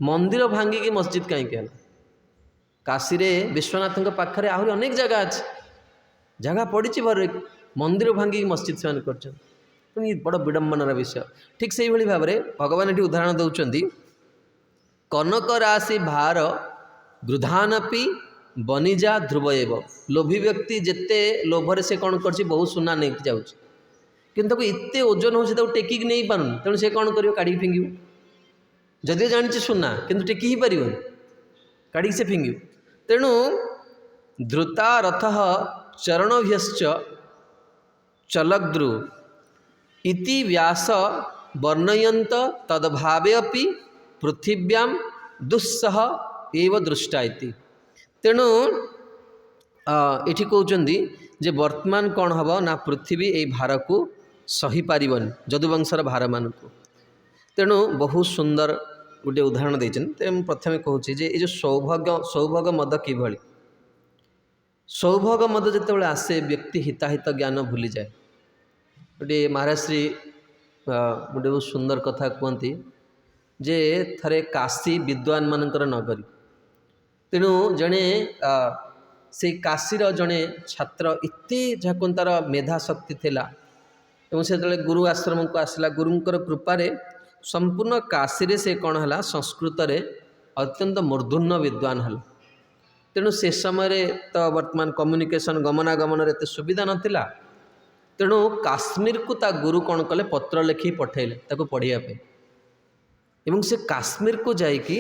ମନ୍ଦିର ଭାଙ୍ଗିକି ମସଜିଦ କାହିଁକି ହେଲା? କାଶୀରେ ବିଶ୍ୱନାଥଙ୍କ ପାଖରେ ଆହୁରି ଅନେକ ଜାଗା ଅଛି, ଜାଗା ପଡ଼ିଛି ଭରେ, ମନ୍ଦିର ଭାଙ୍ଗିକି ମସଜିଦ ସେମାନେ କରିଛନ୍ତି। ତେଣୁ ଏ ବଡ଼ ବିଡ଼ମ୍ବନାର ବିଷୟ। ଠିକ୍ ସେଇଭଳି ଭାବରେ ଭଗବାନ ଏଠି ଉଦାହରଣ ଦେଉଛନ୍ତି, କନକ ରାଶି ଭାର ଗୃଧାନପି ବନିଜା ଧ୍ରୁବ ଏବ। ଲୋଭୀ ବ୍ୟକ୍ତି ଯେତେ ଲୋଭରେ ସେ କ'ଣ କରୁଛି, ବହୁତ ସୁନା ନେଇକି ଯାଉଛି, କିନ୍ତୁ ତାକୁ ଏତେ ଓଜନ ହେଉଛି ତାକୁ ଟେକିକି ନେଇପାରୁନି। ତେଣୁ ସେ କ'ଣ କରିବ, କାଢ଼ିକି ଫିଙ୍ଗିବ। ଯଦିଓ ଜାଣିଛି ସୁନା, କିନ୍ତୁ ଟେକି ହିଁ ପାରିବନି, କାଢ଼ିକି ସେ ଫିଙ୍ଗିବ। ତେଣୁ ଧୃତା ରଥ ଚରଣଭ୍ୟଶ୍ଚ ଚଲଗ୍ଦ୍ରୁ ଇତି ବ୍ୟାସ ବର୍ଣ୍ଣୟନ୍ତ ତଦ୍ଭାବେ ଅପି ପୃଥିବ୍ୟାಂ ଦୁଃସହ ଏବ ଦୃଷ୍ଟା ଇତି। ତେଣୁ ଏଠି କହୁଛନ୍ତି ଯେ ବର୍ତ୍ତମାନ କ'ଣ ହେବ ନା ପୃଥିବୀ ଏଇ ଭାରକୁ ସହିପାରିବନି ଯଦୁବଂଶର ଭାରମାନଙ୍କୁ। ତେଣୁ ବହୁତ ସୁନ୍ଦର ଗୋଟିଏ ଉଦାହରଣ ଦେଇଛନ୍ତି। ତେଣୁ ମୁଁ ପ୍ରଥମେ କହୁଛି ଯେ ଏଇ ଯେଉଁ ସୌଭାଗ ମଦ କିଭଳି। ସୌଭାଗ ମଦ ଯେତେବେଳେ ଆସେ ବ୍ୟକ୍ତି ହିତାହିତ ଜ୍ଞାନ ଭୁଲିଯାଏ। ଗୋଟିଏ ମହାରାଶ୍ରୀ ଗୋଟେ ବହୁତ ସୁନ୍ଦର କଥା କୁହନ୍ତି ଯେ ଥରେ କାଶୀ ବିଦ୍ୱାନମାନଙ୍କର ନଗରୀ। ତେଣୁ ଜଣେ ସେଇ କାଶୀର ଜଣେ ଛାତ୍ର ଏତେ ଯାହାକୁ ତାର ମେଧା ଶକ୍ତି ଥିଲା ଏବଂ ସେତେବେଳେ ଗୁରୁ ଆଶ୍ରମକୁ ଆସିଲା। ଗୁରୁଙ୍କର କୃପାରେ ସମ୍ପୂର୍ଣ୍ଣ କାଶୀରେ ସେ କ'ଣ ହେଲା ସଂସ୍କୃତରେ ଅତ୍ୟନ୍ତ ମୂର୍ଦ୍ଧନ୍ୟ ବିଦ୍ୱାନ ହେଲା। ତେଣୁ ସେ ସମୟରେ ତ ବର୍ତ୍ତମାନ କମ୍ୟୁନିକେସନ୍ ଗମନାଗମନରେ ଏତେ ସୁବିଧା ନଥିଲା। ତେଣୁ କାଶ୍ମୀରକୁ ତା ଗୁରୁ କ'ଣ କଲେ ପତ୍ର ଲେଖି ପଠାଇଲେ ତାକୁ ପଢ଼ିବା ପାଇଁ। ଏବଂ ସେ କାଶ୍ମୀରକୁ ଯାଇକି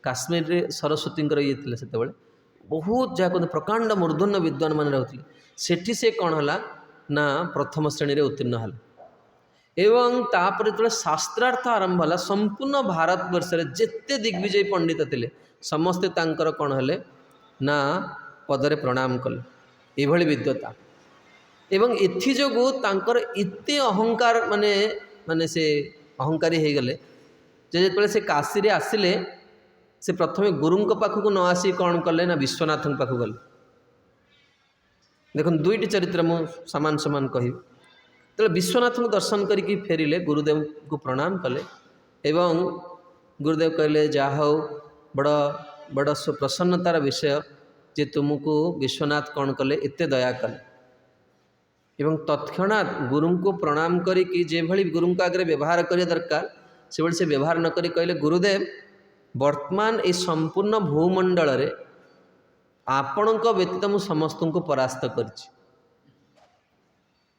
କାଶ୍ମୀରରେ ସରସ୍ୱତୀଙ୍କର ଇଏ ଥିଲେ ସେତେବେଳେ ବହୁତ ଯାହାକୁ ପ୍ରକାଣ୍ଡ ମୂର୍ଦ୍ଧନ୍ୟ ବିଦ୍ୱାନମାନେ ରହୁଥିଲେ। ସେଠି ସେ କ'ଣ ହେଲା ନା ପ୍ରଥମ ଶ୍ରେଣୀରେ ଉତ୍ତୀର୍ଣ୍ଣ ହେଲା। ଏବଂ ତାପରେ ଯେତେବେଳେ ଶାସ୍ତ୍ରାର୍ଥ ଆରମ୍ଭ ହେଲା ସମ୍ପୂର୍ଣ୍ଣ ଭାରତବର୍ଷରେ ଯେତେ ଦିଗ୍ବିଜୟୀ ପଣ୍ଡିତ ଥିଲେ ସମସ୍ତେ ତାଙ୍କର କ'ଣ ହେଲେ ନା ପଦରେ ପ୍ରଣାମ କଲେ। ଏଭଳି ବିଦ୍ୱତା ଏବଂ ଏଥିଯୋଗୁଁ ତାଙ୍କର ଏତେ ଅହଙ୍କାର ମାନେ ସେ ଅହଙ୍କାରୀ ହେଇଗଲେ ଯେ ଯେତେବେଳେ ସେ କାଶୀରେ ଆସିଲେ ସେ ପ୍ରଥମେ ଗୁରୁଙ୍କ ପାଖକୁ ନ ଆସି କ'ଣ କଲେ ନା ବିଶ୍ୱନାଥଙ୍କ ପାଖକୁ ଗଲେ। ଦେଖନ୍ତୁ ଦୁଇଟି ଚରିତ୍ର ମୁଁ ସମାନ ସମାନ କହିବି। ତେଣୁ ବିଶ୍ୱନାଥଙ୍କୁ ଦର୍ଶନ କରିକି ଫେରିଲେ ଗୁରୁଦେବଙ୍କୁ ପ୍ରଣାମ କଲେ ଏବଂ ଗୁରୁଦେବ କହିଲେ ଯାହା ହେଉ ବଡ଼ ପ୍ରସନ୍ନତାର ବିଷୟ ଯେ ତୁମକୁ ବିଶ୍ୱନାଥ କ'ଣ କଲେ ଏତେ ଦୟା କଲେ। ଏବଂ ତତ୍କ୍ଷଣାତ୍ ଗୁରୁଙ୍କୁ ପ୍ରଣାମ କରିକି ଯେଭଳି ଗୁରୁଙ୍କ ଆଗରେ ବ୍ୟବହାର କରିବା ଦରକାର ସେଭଳି ସେ ବ୍ୟବହାର ନ କରି କହିଲେ ଗୁରୁଦେବ ବର୍ତ୍ତମାନ এই ସମ୍ପୂର୍ଣ୍ଣ ଭୂମଣ୍ଡଳରେ ଆପଣଙ୍କ ବ୍ୟତୀତ ମୁଁ ସମସ୍ତଙ୍କୁ ପରାସ୍ତ କରିଛି।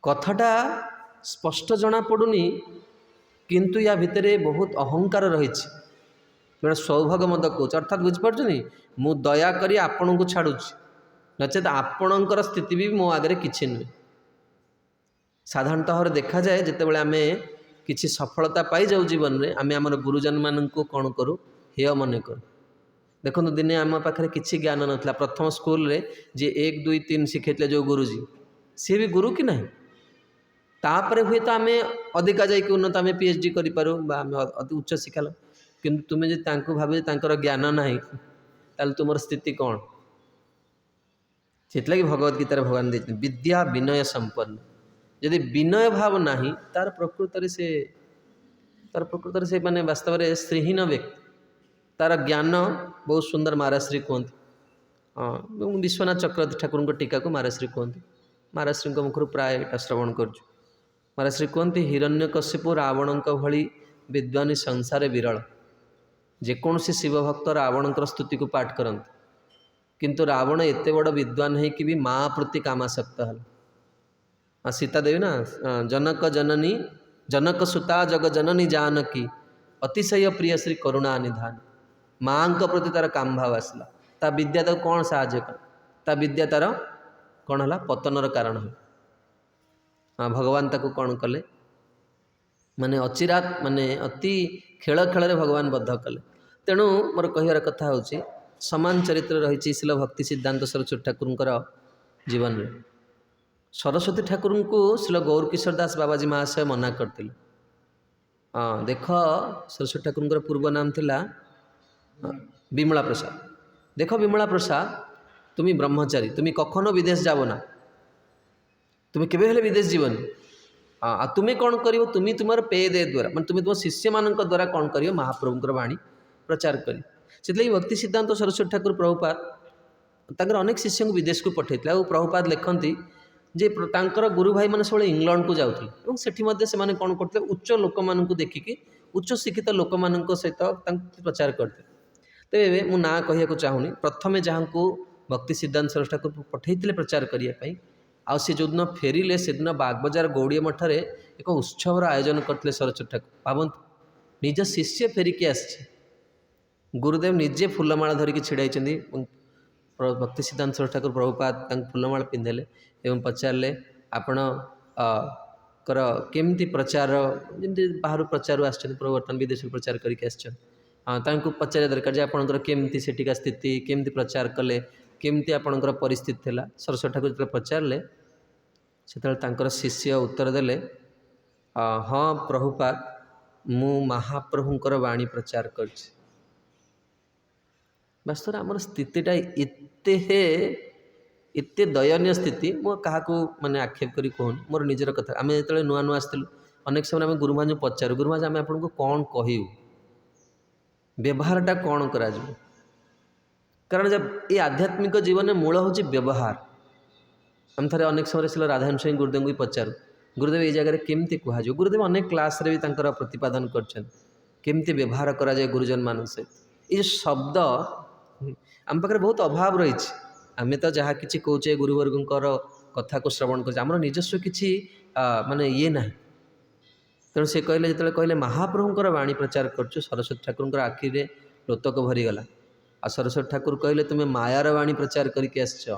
କଥାଟା ସ୍ପଷ୍ଟ ଜଣାପଡ଼ୁନି କିନ୍ତୁ ୟା ଭିତରେ ବହୁତ ଅହଙ୍କାର ରହିଛି। ଜଣେ ସୌଭାଗ ମଦ କହୁଛି ଅର୍ଥାତ୍ ବୁଝିପାରୁଛନ୍ତି ମୁଁ ଦୟା କରି ଆପଣଙ୍କୁ ଛାଡ଼ୁଛି ନଚେତ୍ ଆପଣଙ୍କର ସ୍ଥିତି ବି ମୋ ଆଗରେ କିଛି ନୁହେଁ। ସାଧାରଣତଃ ଦେଖାଯାଏ ଯେତେବେଳେ ଆମେ କିଛି ସଫଳତା ପାଇଯାଉ ଜୀବନରେ ଆମେ ଆମର ଗୁରୁଜନମାନଙ୍କୁ କ'ଣ କରୁ ହେୟ ମନେ କରୁ। ଦେଖନ୍ତୁ ଦିନେ ଆମ ପାଖରେ କିଛି ଜ୍ଞାନ ନଥିଲା ପ୍ରଥମ ସ୍କୁଲରେ ଯିଏ 1 2 3 ଶିଖେଇଥିଲେ ଯେଉଁ ଗୁରୁଜୀ ସିଏ ବି ଗୁରୁ କି ନାହିଁ। ତାପରେ ହୁଏତ ଆମେ ଅଧିକା ଯାଇକି ଉନ୍ନତ ଆମେ PhD କରିପାରୁ ବା ଆମେ ଅତି ଉଚ୍ଚ ଶିକ୍ଷା କିନ୍ତୁ ତୁମେ ଯଦି ତାଙ୍କୁ ଭାବେ ତାଙ୍କର ଜ୍ଞାନ ନାହିଁ ତାହେଲେ ତୁମର ସ୍ଥିତି କ'ଣ। ସେଥିଲାଗି ଭଗବତ ଗୀତାରେ ଭଗବାନ ଦେଇଛନ୍ତି ବିଦ୍ୟା ବିନୟ ସମ୍ପନ୍ନ। ଯଦି ବିନୟ ଭାବ ନାହିଁ ତାର ପ୍ରକୃତରେ ସେ ମାନେ ବାସ୍ତବରେ ଶ୍ରୀହୀନ ବ୍ୟକ୍ତି। ତାର ଜ୍ଞାନ ବହୁତ ସୁନ୍ଦର ମାରାଶ୍ରୀ କୁହନ୍ତି। ଏବଂ ବିଶ୍ୱନାଥ ଚକ୍ରବର୍ତ୍ତୀ ଠାକୁରଙ୍କ ଟୀକାକୁ ମାରାଶ୍ରୀ କୁହନ୍ତି। ମାରାଶ୍ରୀଙ୍କ ମୁଖରୁ ପ୍ରାୟ ଏଇଟା ଶ୍ରବଣ କରୁଛୁ। ମାରାଶ୍ରୀ କୁହନ୍ତି ହିରଣ୍ୟକଶିପୁ ରାବଣଙ୍କ ଭଳି ବିଦ୍ୱାନୀ ସଂସାରେ ବିରଳ। ଯେକୌଣସି ଶିବଭକ୍ତ ରାବଣଙ୍କର ସ୍ତୁତିକୁ ପାଠ କରନ୍ତି କିନ୍ତୁ ରାବଣ ଏତେ ବଡ଼ ବିଦ୍ୱାନ ହେଇକି ବି ମା ପ୍ରତି କାମାସକ୍ତ ହେଲା। ସୀତା ଦେବୀ ନା ଜନକ ଜନନୀ ଜନକ ସୁତା ଜଗ ଜନନୀ ଜାନକୀ ଅତିଶୟ ପ୍ରିୟ ଶ୍ରୀ କରୁଣା ନିଧାନ। ମାଙ୍କ ପ୍ରତି ତାର କାମ ଭାବ ଆସିଲା। ତା ବିଦ୍ୟା ତାକୁ କ'ଣ ସାହାଯ୍ୟ କଲା ତା ବିଦ୍ୟା ତାର କ'ଣ ହେଲା ପତନର କାରଣ ହେଲା। ଭଗବାନ ତାକୁ କ'ଣ କଲେ ମାନେ ଅଚିରାତ ମାନେ ଅତି ଖେଳ ଖେଳରେ ଭଗବାନ ବଦ୍ଧ କଲେ। ତେଣୁ ମୋର କହିବାର କଥା ହେଉଛି ସମାନ ଚରିତ୍ର ରହିଛି ଶିଳ ଭକ୍ତି ସିଦ୍ଧାନ୍ତ ସରସ୍ୱତୀ ଠାକୁରଙ୍କର ଜୀବନରେ। ସରସ୍ୱତୀ ଠାକୁରଙ୍କୁ ଶିଳ ଗୌରକିଶୋର ଦାସ ବାବାଜୀ ମହାଶୟ ମନା କରିଥିଲେ। ଦେଖ ସରସ୍ୱତୀ ଠାକୁରଙ୍କର ପୂର୍ବ ନାମ ଥିଲା ବିମଳା ପ୍ରସାଦ। ଦେଖ ବିମଳା ପ୍ରସାଦ তুমি ব্রহ্মচারী তুমি কখনো বিদেশ যাব না তুমি কেবে হলে বিদেশ জীবনি তুমি কौन करियो তুমি তোমার পেদে দ্বারা মানে তুমি তোমার শিষ্য মানক দ্বারা कौन करियो महाप्रभुଙ୍କର ବାଣୀ प्रचार करी। ସେଥିଲାଗି ଭକ୍ତି ସିଦ୍ଧାନ୍ତ ସରସ୍ୱତୀ ଠାକୁର ପ୍ରଭୁପାଦ ତାଙ୍କର ଅନେକ ଶିଷ୍ୟଙ୍କୁ ବିଦେଶକୁ ପଠାଇଥିଲେ। ଆଉ ପ୍ରଭୁପାଦ ଲେଖନ୍ତି ଯେ ତାଙ୍କର ଗୁରୁ ଭାଇମାନେ ସବୁବେଳେ ଇଂଲଣ୍ଡକୁ ଯାଉଥିଲେ ଏବଂ ସେଠି ମଧ୍ୟ ସେମାନେ କ'ଣ କରୁଥିଲେ ଉଚ୍ଚ ଲୋକମାନଙ୍କୁ ଦେଖିକି ଉଚ୍ଚ ଶିକ୍ଷିତ ଲୋକମାନଙ୍କ ସହିତ ତାଙ୍କୁ ପ୍ରଚାର କରିଥିଲେ। ତେବେ ମୁଁ ନାଁ କହିବାକୁ ଚାହୁଁନି। ପ୍ରଥମେ ଯାହାଙ୍କୁ ଭକ୍ତି ସିଦ୍ଧାନ୍ତ ସରସ୍ୱତୀ ଠାକୁର ପଠାଇଥିଲେ ପ୍ରଚାର କରିବା ପାଇଁ ଆଉ ସେ ଯେଉଁଦିନ ଫେରିଲେ ସେଦିନ ବାଗବଜାର ଗୌଡ଼ିଆ ମଠରେ ଏକ ଉତ୍ସବର ଆୟୋଜନ କରିଥିଲେ ସରସ୍ୱତୀ ଠାକୁର। ଭାବନ୍ତୁ ନିଜ ଶିଷ୍ୟ ଫେରିକି ଆସିଛି ଗୁରୁଦେବ ନିଜେ ଫୁଲମାଳ ଧରିକି ଛିଡ଼ା ହେଇଛନ୍ତି ଭକ୍ତି ସିଦ୍ଧାନ୍ତ ସରସ୍ୱତୀ ଠାକୁର ପ୍ରଭୁପାଦ ତାଙ୍କୁ ଫୁଲମାଳ ପିନ୍ଧେଇଲେ ଏବଂ ପଚାରିଲେ ଆପଣଙ୍କର କେମିତି ପ୍ରଚାର ଯେମିତି ବାହାରୁ ପ୍ରଚାରରୁ ଆସିଛନ୍ତି ପ୍ରଭୁ ବର୍ତ୍ତମାନ ବିଦେଶରୁ ପ୍ରଚାର କରିକି ଆସିଛନ୍ତି ତାଙ୍କୁ ପଚାରିବା ଦରକାର ଯେ ଆପଣଙ୍କର କେମିତି ସେଠିକା ସ୍ଥିତି କେମିତି ପ୍ରଚାର କଲେ केमती आपणकर परिस्थिति थिला सरस्वती ठाकुर जो पचारे से शिष्य उत्तर देले हाँ प्रभुपाद मु महाप्रभुंकर वाणी प्रचार कर वास्तव आम स्थितिटा एते दयनीय स्थिति मो क्या माने आक्षेप करी कहूनी मोर निजर कथा आम जो नुआ नुआ आसलु अनेक समय आम गुरुमा जो पचारू गुरुमा आम आपन को कौन कहू व्यवहारटा कौन करा कारण जब ये आध्यात्मिक जीवन में मूल हूँ व्यवहार आम थे अनेक समय शिल राधारमण स्वामी गुरुदेव को पचारू गुरुदेव ये जगह केमती कह गुरुदेव अनेक क्लास रे भी तांकर प्रतिपादन करमती व्यवहार करा जाए गुरुजन मान सहित ये शब्द आम पाखे बहुत अभाव रही आम तो जहाँ कि कौचे गुरुवर्गंकर कथा को श्रवण कर निजस्व किसी माने ये ना तेणु से कहले जो कहले महाप्रभुंकर वाणी प्रचार करछु सरस्वती ठाकुर आखि में लोतक भरीगला आ सरस्वती ठाकुर कहले तुम्हें मायार वाणी प्रचार करके आसछ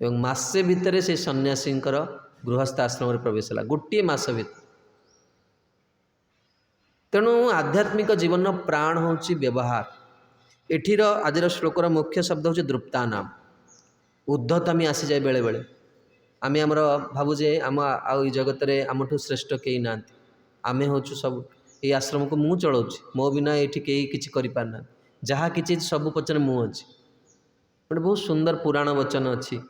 एवं मासे भितर से सन्यासी गृहस्थ आश्रम प्रवेश है गोटे मस भर तेणु आध्यात्मिक जीवन प्राण हूँ व्यवहार एठीर आजर श्लोकर मुख्य शब्द हूँ द्रुप्ता नाम उद्धतामी आसी जाए बेले बेले आम आमर भावुजे आम आ जगत में आमठू श्रेष्ठ कई ना आम हूँ सब ये आश्रम को मु चलाऊँ मो बिना ये कई किसी करना जहाँ कि सब पचन मु अच्छी गोटे बहुत सुंदर पुराण वचन अच्छी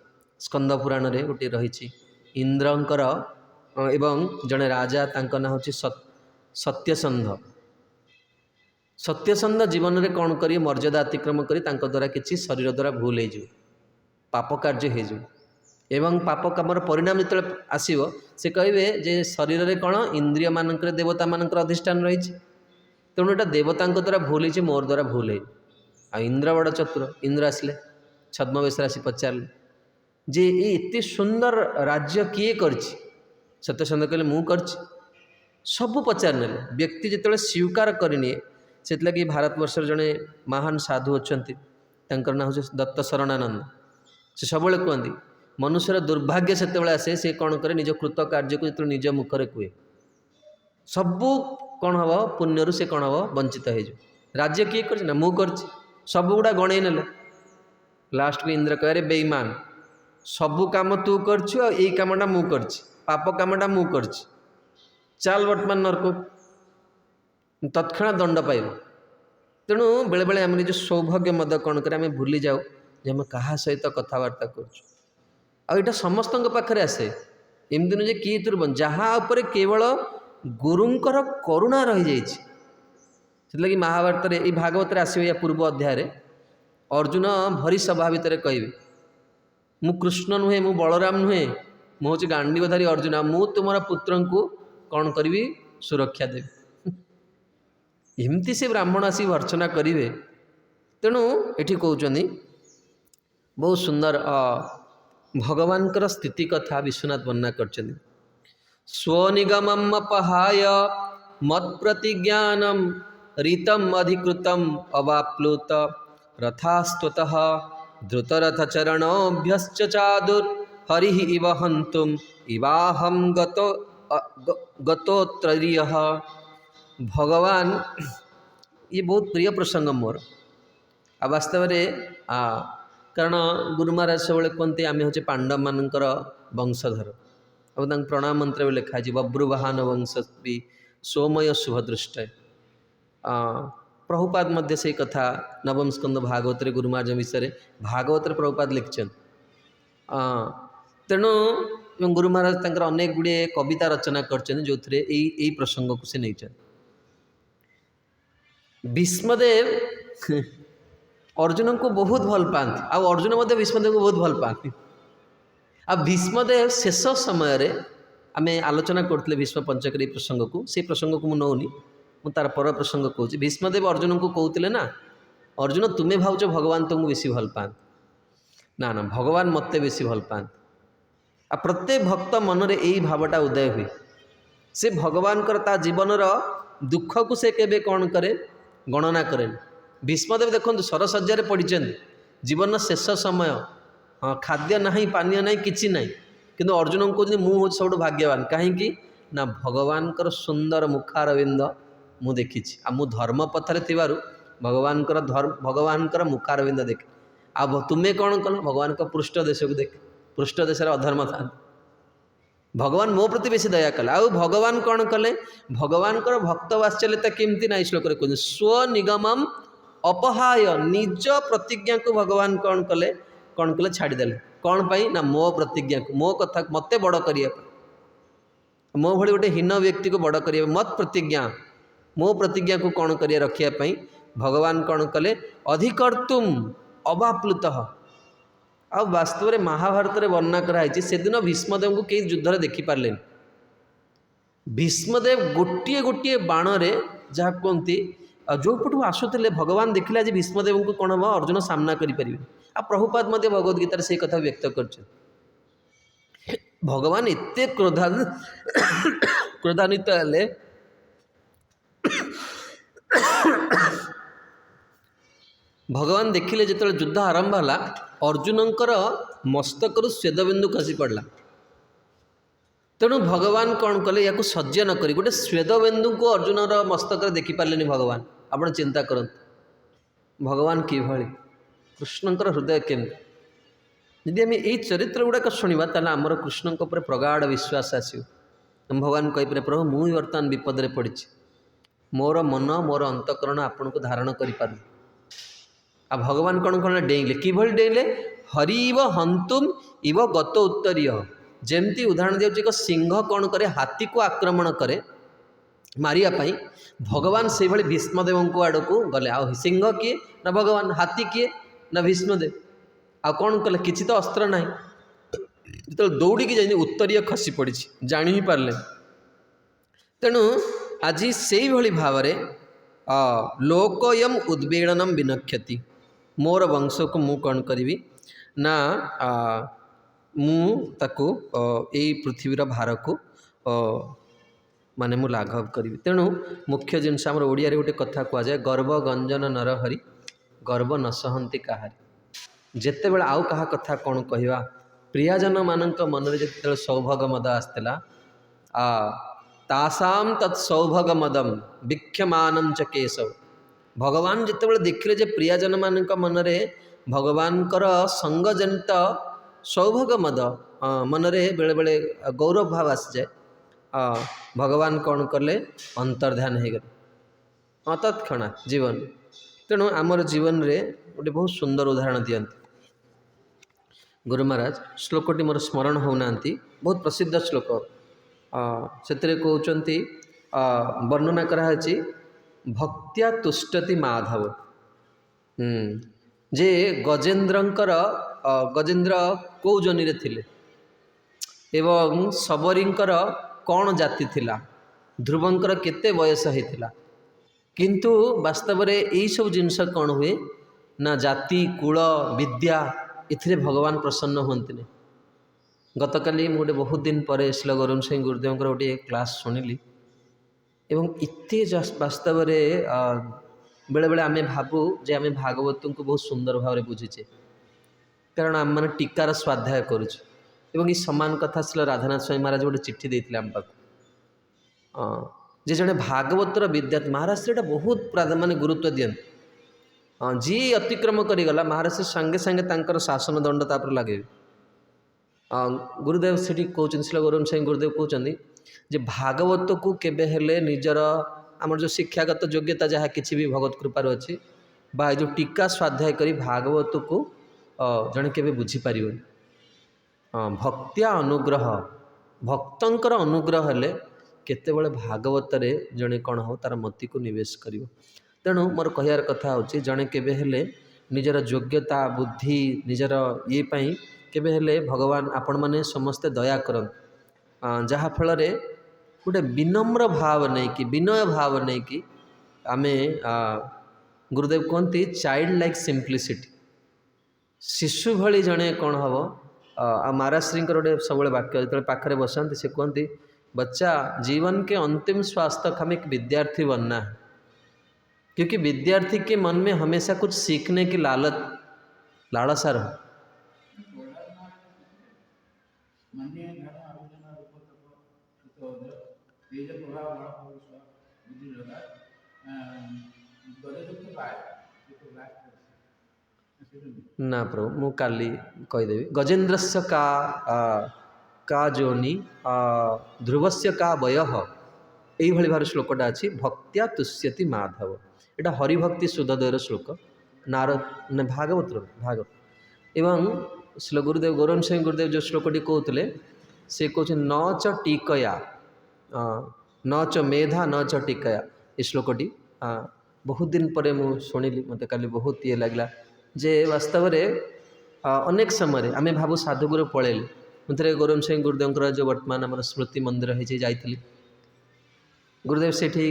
स्कंद पुराण रे गोटे रही इंद्रंकर एवं जड़े राजा तांका ना हूँ सत्यसंध सत्यसंध जीवन में कौन करिए मर्यादा अतिक्रम करी तांका द्वारा किसी शरीर द्वारा भूल हो पाप कार्य हो एवं पाप कामर परिणाम जो आसो से कहे जे शरीर में कौन इंद्रिय मानक देवता मानक अधिष्ठान रही तेणु यहाँ देवता द्वारा भूल हो मोर द्वारा भूल हो इंद्र बड़ चतुर इंद्र आसिले छद्मवेश आसी पचारे जे ये एते सुंदर राज्य किए कर सत्यसंध कहले मु कर सबू पचार ने व्यक्ति जिते स्वीकार करनी से लगी भारतवर्ष जड़े महान साधु अच्छा ना हूँ दत्त शरणानंद से सब कहते मनुष्यर दुर्भाग्य से आसे से कौन करे निज कृत कार्य को जो निज मुखर कहे सबू कौन हम पुण्य से कौन हम वंचित हो राज्य किए कर मु कर सब गुड़ा गणई ने लास्ट को इंद्र कहे बेईमान सबू काम तू कर कामटा मु कर पाप कामटा मु कर चाल वर्तमान नरक तत्क्षण दंड पाइब तेणु बेले बेले आम निज सौभाग्य मद कौन कर भूली जाऊ जे आम क्या सहित कथबार्ता करा समस्त पाखे आसे एमती नुहे किए तुरब जहाँ केवल गुरुंकर करुणा रही जाइए महाभारत ये भागवत आसो या पूर्व अध्याय अर्जुन भरी सभा भितर कहे मु कृष्ण नुहे मु बलराम नुहे मु हूँ गांडीवधारी अर्जुन मु तुम पुत्र को कौन करी सुरक्षा देवी एमती से ब्राह्मण आसी भर्सना करेंगे तेणु ये कहते बहुत सुंदर भगवान स्थिति कथा विश्वनाथ वर्णना कर स्वनिगमम अपहाय मत प्रतिज्ञानम रीतम अधिकृतम अवाप्लुत रथास्तुतः धृतरथचरणोभ्यश्च चादुर हरि इव हन्तुम इवाहम गतोत्तरीयः भगवान ये बहुत प्रिय प्रसंग मोर आ वास्तव में कारण गुरु महाराज सब कहते आम हूँ पांडव मानकर वंशधर और प्रणाम मंत्र भी लिखाई बब्रुवाहन वंश भी सोमय शुभदृष्ट प्रभुपाद मध्य से कथा नवम स्कंद भागवत गुरु महाराज विषय भागवत प्रभुपाद लिखिछन तेणु गुरु महाराज अनेक गुड़े कविता रचना कर जो प्रसंग को से नहीं भीष्मदेव अर्जुन को बहुत भल पाती अर्जुन भीष्मदेव को बहुत भल पाती आ भीष्मदेव शेष समय आम आलोचना करते भीष्म पंचक प्रसंग को से प्रसंग को नौनी तार पर प्रसंग कहूँ भीष्मदेव अर्जुन को कहते ना अर्जुन तुम्हें भावच भगवान तुमको बेसी भल पाती ना ना भगवान मत बेसी भल पाती आ प्रत्येक भक्त मन में यही भावटा उदय हुए से भगवान ता जीवन दुख को से केबे कौन करे गणना करें भीष्मदेव देखो सरसज्जा पड़ी जीवन शेष समय हाँ खाद्य ना पानीय ना कि ना किंतु अर्जुन को कहते मुझे सब भाग्यवान कहीं ना भगवान सुंदर मुखारविंद मु देखी मु धर्म पथरे भगवान मुखारविंद देखे आ तुम्हें कौन कल भगवान का पृष्ठ देश को देख पृष्ठ देश अधर्म था भगवान मो प्रति बेसी दया कले आउ भगवान कौन कले भगवान भक्त वात्सल्यता केमती ना श्लोक कहते स्वनिगमम अपहाय निज प्रतिज्ञा को भगवान कौन कले छाड़देले कौन पाई ना मो प्रतिज्ञा को मो कथा मत बड़ करने मो भली गोटे हीन व्यक्ति को बड़ करने मत प्रतिज्ञा मो प्रतिज्ञा को कौन कर रखापी भगवान कौन कले अधिकर्तुम अवाप्लुत आ वास्तव में महाभारत में वर्णना कराई से दिन भीष्मदेव को कई युद्ध देखिपारे भीष्मदेव गोटे गोटे बाण रे जहाँ कहती जो पटू आसुले भगवान देखिले आज भीष्मदेव को कौन हम अर्जुन सामना करें आ प्रभुपाद भगवद गीतार से कथा व्यक्त कर भगवान एते क्रोधान्वित हेले भगवान देखिले जो युद्ध आरंभ है अर्जुनकर मस्तक स्वेदबिंदु खसी पड़ा तेणु भगवान कौन कले या सह्य न करी गोटे स्वेदबिंदु को अर्जुनर मस्तक देखिपारे भगवान आप चिंता करते भगवान किभली कृष्णकर हृदय केमती यदि आम यही चरित्र गुड़ाक शुणा ताल आमर कृष्ण प्रगाढ़ विश्वास आसो भगवान कहीपर प्रभु मुझे बर्तमान विपद में पड़ी मोर मन मोर अंतकरण आपण को धारण कर आ भगवान कौन कौन डेइले किभली डेइले हरिव हंतुम इव गत उत्तरीय जमती उदाहरण दिया एक सिंह कौन करे हाथी को आक्रमण करे मारियापाई भगवान से भाई भीष्मदेव को आड़ को गले आ सिंह किए ना भगवान हाथी किए ना भीष्मदेव आ कौन कले किसी तो अस्त्र ना जो दौड़ी की जाए उत्तरीय खसी पड़ी जानी ही पारे तेणु आज से भाव लोकयम उद्वेलनम विनक्ष्यति मोर वंश को मु कौन करी ना मु ताकू यही पृथ्वीर भार को माने मु लाघव करी तेणु मुख्य जिनस आम ओडिया गोटे कथा कहुए गर्व गंजन नरहरि गर्व न सहंती कहारी जिते बड़े आउ कहा कथा कौन कहवा प्रियजन मान मन में जो सौभाग मद आसला तासाम तत्सौभग मदम भिक्षमानम च केशव भगवान जिते देखिले जे प्रियजन मान मनरे भगवान संग जनित सौभग मद मनरे बेले बेले गौरव भाव आसी जाए भगवान कौन कले अंतर्ध्यान हो गले तत्क्षणा जीवन तेणु आमर जीवन रे गोटे बहुत सुंदर उदाहरण दियंती गुरु महाराज श्लोकटी मोर स्मरण होना बहुत प्रसिद्ध श्लोक से कहते वर्णना कराई भक्त्या तुष्टति माधव जे गजेन्द्रंकर गजेन्द्र कौ जनी रे थिले एवं सबरींकर कौन जाति थिला ध्रुवंकर केते बयस होता किंतु वास्तव में यही सब जिनस कौन हुए ना जाति कूल विद्या इथिरे भगवान प्रसन्न हुंतने गतकाली गोटे बहुत दिन पर श्री गरुण सिंह गुरुदेव गोटे क्लास शुणिली एवं इतने वास्तव में बेले बेले आमे भावु जे आमे भागवत को बहुत सुंदर भाव में बुझीचे कारण आम मैंने टीकार स्वाध्याय करुच एवं ये समान कथा श्री राधानाथ स्वामी महाराज गोटे चिट्ठी देते आम पाक जे जड़े भागवतर विद्यार्थी महाराज से बहुत माने गुरुत्व दियंती जी अतिक्रम करीगला महाराज से सांगे सांगे तांकर शासन दंड तापर लगे गुरुदेव से कहते श्री गरुण सिंह गुरुदेव कहते जे भागवत को केबे हेले निजर आमर जो शिक्षागत योग्यता जहाँ किसी भी भगवत कृपार अच्छी बा जो टीका स्वाध्याय करी भागवत को जड़े केबे बुझीपार भक्त्या अनुग्रह भक्तंकर अनुग्रह हेले केतेबेले भागवत रे जड़े कौन हो तार मति को निवेश करिवो तेणु मोर कहियार कथा होची जड़े केबे हेले निजर योग्यता बुद्धि निजर ये पाई केबे हेले भगवान आपण माने समस्ते दया करन जहाँ फल गोटे विनम्र भाव नहीं कि विनय भाव नहीं कि आमे गुरुदेव कहते चाइल्ड लाइक सिंप्लिसिटी शिशु भली जड़े कौन हम महाराजश्री गोटे सब वाक्य जो पाखे बसती से कहती बच्चा जीवन के अंतिम श्वास तक हमें एक विद्यार्थी बनना है क्योंकि विद्यार्थी के मन में हमेशा कुछ सीखने की लालसा रहे ନା ପ୍ରଭୁ ମୁଁ କାଲି କହିଦେବି। ଗଜେନ୍ଦ୍ରସ୍ୟ କା ଯୋନି ଧ୍ରୁବସ୍ୟ କା ବୟଃ, এইଭଳି ଭାବରେ ଶ୍ଲୋକଟା ଅଛି। ଭକ୍ତ୍ୟା ତୁଷ୍ୟତି ମାଧବ, ଏଇଟା ହରିଭକ୍ତି ସୁଧୋଦୟର ଶ୍ଲୋକ, ଭାଗବତର ଭାଗବତ। ଏବଂ ଶ୍ରୀ ଗୁରୁଦେବ ଗୌରାଙ୍ଗ ସ୍ୱାମୀ ଗୁରୁଦେବ ଯେଉଁ ଶ୍ଲୋକଟି କହୁଥିଲେ, ସେ କହୁଛନ୍ତି ନ ଚ ଟିକୟା ନ ଚ ମେଧା ନ ଚ ଟିକୟା। ଏ ଶ୍ଲୋକଟି ବହୁତ ଦିନ ପରେ ମୁଁ ଶୁଣିଲି, ମୋତେ କାଲି ବହୁତ ଇଏ ଲାଗିଲା ଯେ ବାସ୍ତବରେ ଅନେକ ସମୟରେ ଆମେ ଭାବୁ ସାଧୁଗୁରୁ ପଳେଇଲେ। ମୁଁ ଥରେ ଗୌରାଙ୍ଗ ସ୍ୱାମୀ ଗୁରୁଦେବଙ୍କର ଯେଉଁ ବର୍ତ୍ତମାନ ଆମର ସ୍ମୃତି ମନ୍ଦିର ହେଇଛି ଯାଇଥିଲି। ଗୁରୁଦେବ ସେଠି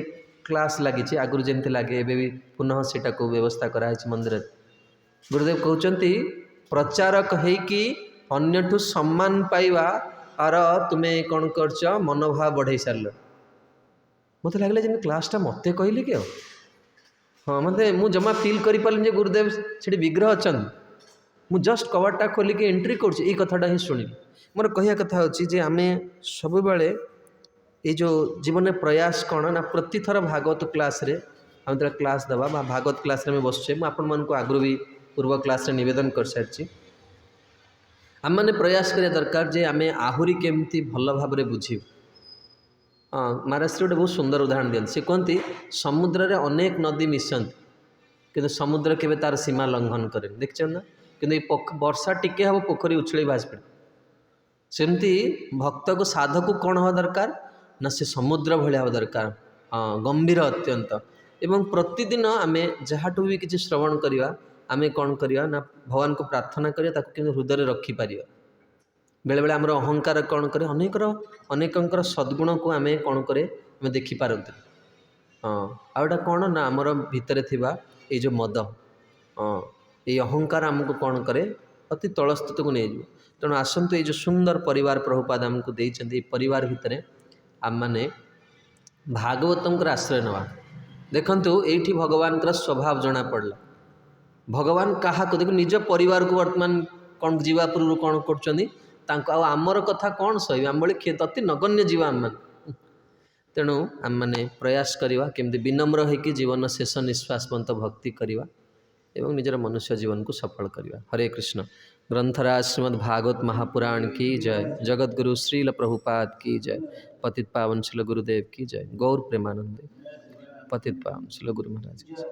କ୍ଲାସ୍ ଲାଗିଛି, ଆଗରୁ ଯେମିତି ଲାଗେ ଏବେ ବି ପୁନଃ ସେଟାକୁ ବ୍ୟବସ୍ଥା କରାହେଇଛି ମନ୍ଦିରରେ। ଗୁରୁଦେବ କହୁଛନ୍ତି ପ୍ରଚାରକ ହେଇକି ଅନ୍ୟଠୁ ସମ୍ମାନ ପାଇବା ଆର ତୁମେ କ'ଣ କରୁଛ, ମନୋଭାବ ବଢ଼େଇ ସାରିଲ। ମୋତେ ଲାଗିଲା ଯେମିତି କ୍ଲାସ୍ଟା ମୋତେ କହିଲେ କି ଆଉ। ହଁ, ମୋତେ ମୁଁ ଜମା ଫିଲ୍ କରିପାରିଲିନି ଯେ ଗୁରୁଦେବ ସେଠି ବିଗ୍ରହ ଅଛନ୍ତି। ମୁଁ ଜଷ୍ଟ କବାଟଟା ଖୋଲିକି ଏଣ୍ଟ୍ରି କରୁଛି, ଏଇ କଥାଟା ହିଁ ଶୁଣିଲି। ମୋର କହିବା କଥା ହେଉଛି ଯେ ଆମେ ସବୁବେଳେ ଏଇ ଯେଉଁ ଜୀବନରେ ପ୍ରୟାସ କ'ଣ ନା, ପ୍ରତିଥର ଭାଗବତ କ୍ଲାସ୍ରେ ଆମେ ଯେତେବେଳେ କ୍ଲାସ୍ ଦେବା ବା ଭାଗବତ କ୍ଲାସ୍ରେ ଆମେ ବସୁଛେ, ମୁଁ ଆପଣମାନଙ୍କୁ ଆଗରୁ ବି ପୂର୍ବ କ୍ଲାସ୍ରେ ନିବେଦନ କରିସାରିଛି। ଆମମାନେ ପ୍ରୟାସ କରିବା ଦରକାର ଯେ ଆମେ ଆହୁରି କେମିତି ଭଲ ଭାବରେ ବୁଝିବୁ। ମହାରାଷ୍ଟ୍ର ଗୋଟେ ବହୁତ ସୁନ୍ଦର ଉଦାହରଣ ଦିଅନ୍ତି। ସେ କୁହନ୍ତି ସମୁଦ୍ରରେ ଅନେକ ନଦୀ ମିଶନ୍ତି, କିନ୍ତୁ ସମୁଦ୍ର କେବେ ତା'ର ସୀମା ଲଙ୍ଘନ କରେନି, ଦେଖିଛନ୍ତି ନା? କିନ୍ତୁ ଏଇ ବର୍ଷା ଟିକେ ହେବ ପୋଖରୀ ଉଛୁଳି ଭାସି ପଡ଼େ। ସେମିତି ଭକ୍ତକୁ ସାଧକୁ କ'ଣ ହେବା ଦରକାର ନା, ସେ ସମୁଦ୍ର ଭଳିଆ ହେବା ଦରକାର, ଗମ୍ଭୀର ଅତ୍ୟନ୍ତ। ଏବଂ ପ୍ରତିଦିନ ଆମେ ଯାହାଠୁ ବି କିଛି ଶ୍ରବଣ କରିବା, ଆମେ କ'ଣ କରିବା ନା, ଭଗବାନଙ୍କୁ ପ୍ରାର୍ଥନା କରିବା ତାକୁ କିନ୍ତୁ ହୃଦୟରେ ରଖିପାରିବା। ବେଳେବେଳେ ଆମର ଅହଙ୍କାର କ'ଣ କରେ, ଅନେକଙ୍କର ସଦ୍ଗୁଣକୁ ଆମେ କ'ଣ କରେ, ଆମେ ଦେଖିପାରନ୍ତି। ଆଉ ଏଇଟା କ'ଣ ନା, ଆମର ଭିତରେ ଥିବା ଏଇ ଯେଉଁ ମଦ, ଏଇ ଅହଙ୍କାର ଆମକୁ କ'ଣ କରେ, ଅତି ତଳସ୍ଥିତକୁ ନେଇଯିବ। ତେଣୁ ଆସନ୍ତୁ ଏଇ ଯେଉଁ ସୁନ୍ଦର ପରିବାର ପ୍ରଭୁପାଦ ଆମକୁ ଦେଇଛନ୍ତି, ଏ ପରିବାର ଭିତରେ ଆମମାନେ ଭାଗବତଙ୍କର ଆଶ୍ରୟ ନେବା। ଦେଖନ୍ତୁ ଏଇଠି ଭଗବାନଙ୍କର ସ୍ୱଭାବ ଜଣାପଡ଼ିଲା। ଭଗବାନ କାହାକୁ ଦେଖୁ, ନିଜ ପରିବାରକୁ ବର୍ତ୍ତମାନ କ'ଣ ଯିବା ପୂର୍ବରୁ କ'ଣ କରୁଛନ୍ତି, ତାଙ୍କୁ ଆଉ ଆମର କଥା କ'ଣ ସହିବେ, ଆମ ଭଳି ଅତି ନଗଣ୍ୟ ଯିବା ଆମମାନେ। ତେଣୁ ଆମମାନେ ପ୍ରୟାସ କରିବା କେମିତି ବିନମ୍ର ହୋଇକି ଜୀବନ ଶେଷ ନିଶ୍ୱାସ ପର୍ଯ୍ୟନ୍ତ ଭକ୍ତି କରିବା ଏବଂ ନିଜର ମନୁଷ୍ୟ ଜୀବନକୁ ସଫଳ କରିବା। ହରେ କୃଷ୍ଣ। ଗ୍ରନ୍ଥରାଜ ଶ୍ରୀମଦ୍ ଭାଗବତ ମହାପୁରାଣ की जय। जगद्गुरु श्रील प्रभुपाद की जय। पतित पावन श्रील गुरुदेव की जय। गौर प्रेमानंदे। पतित पावन श्रील गुरु महाराज की जय।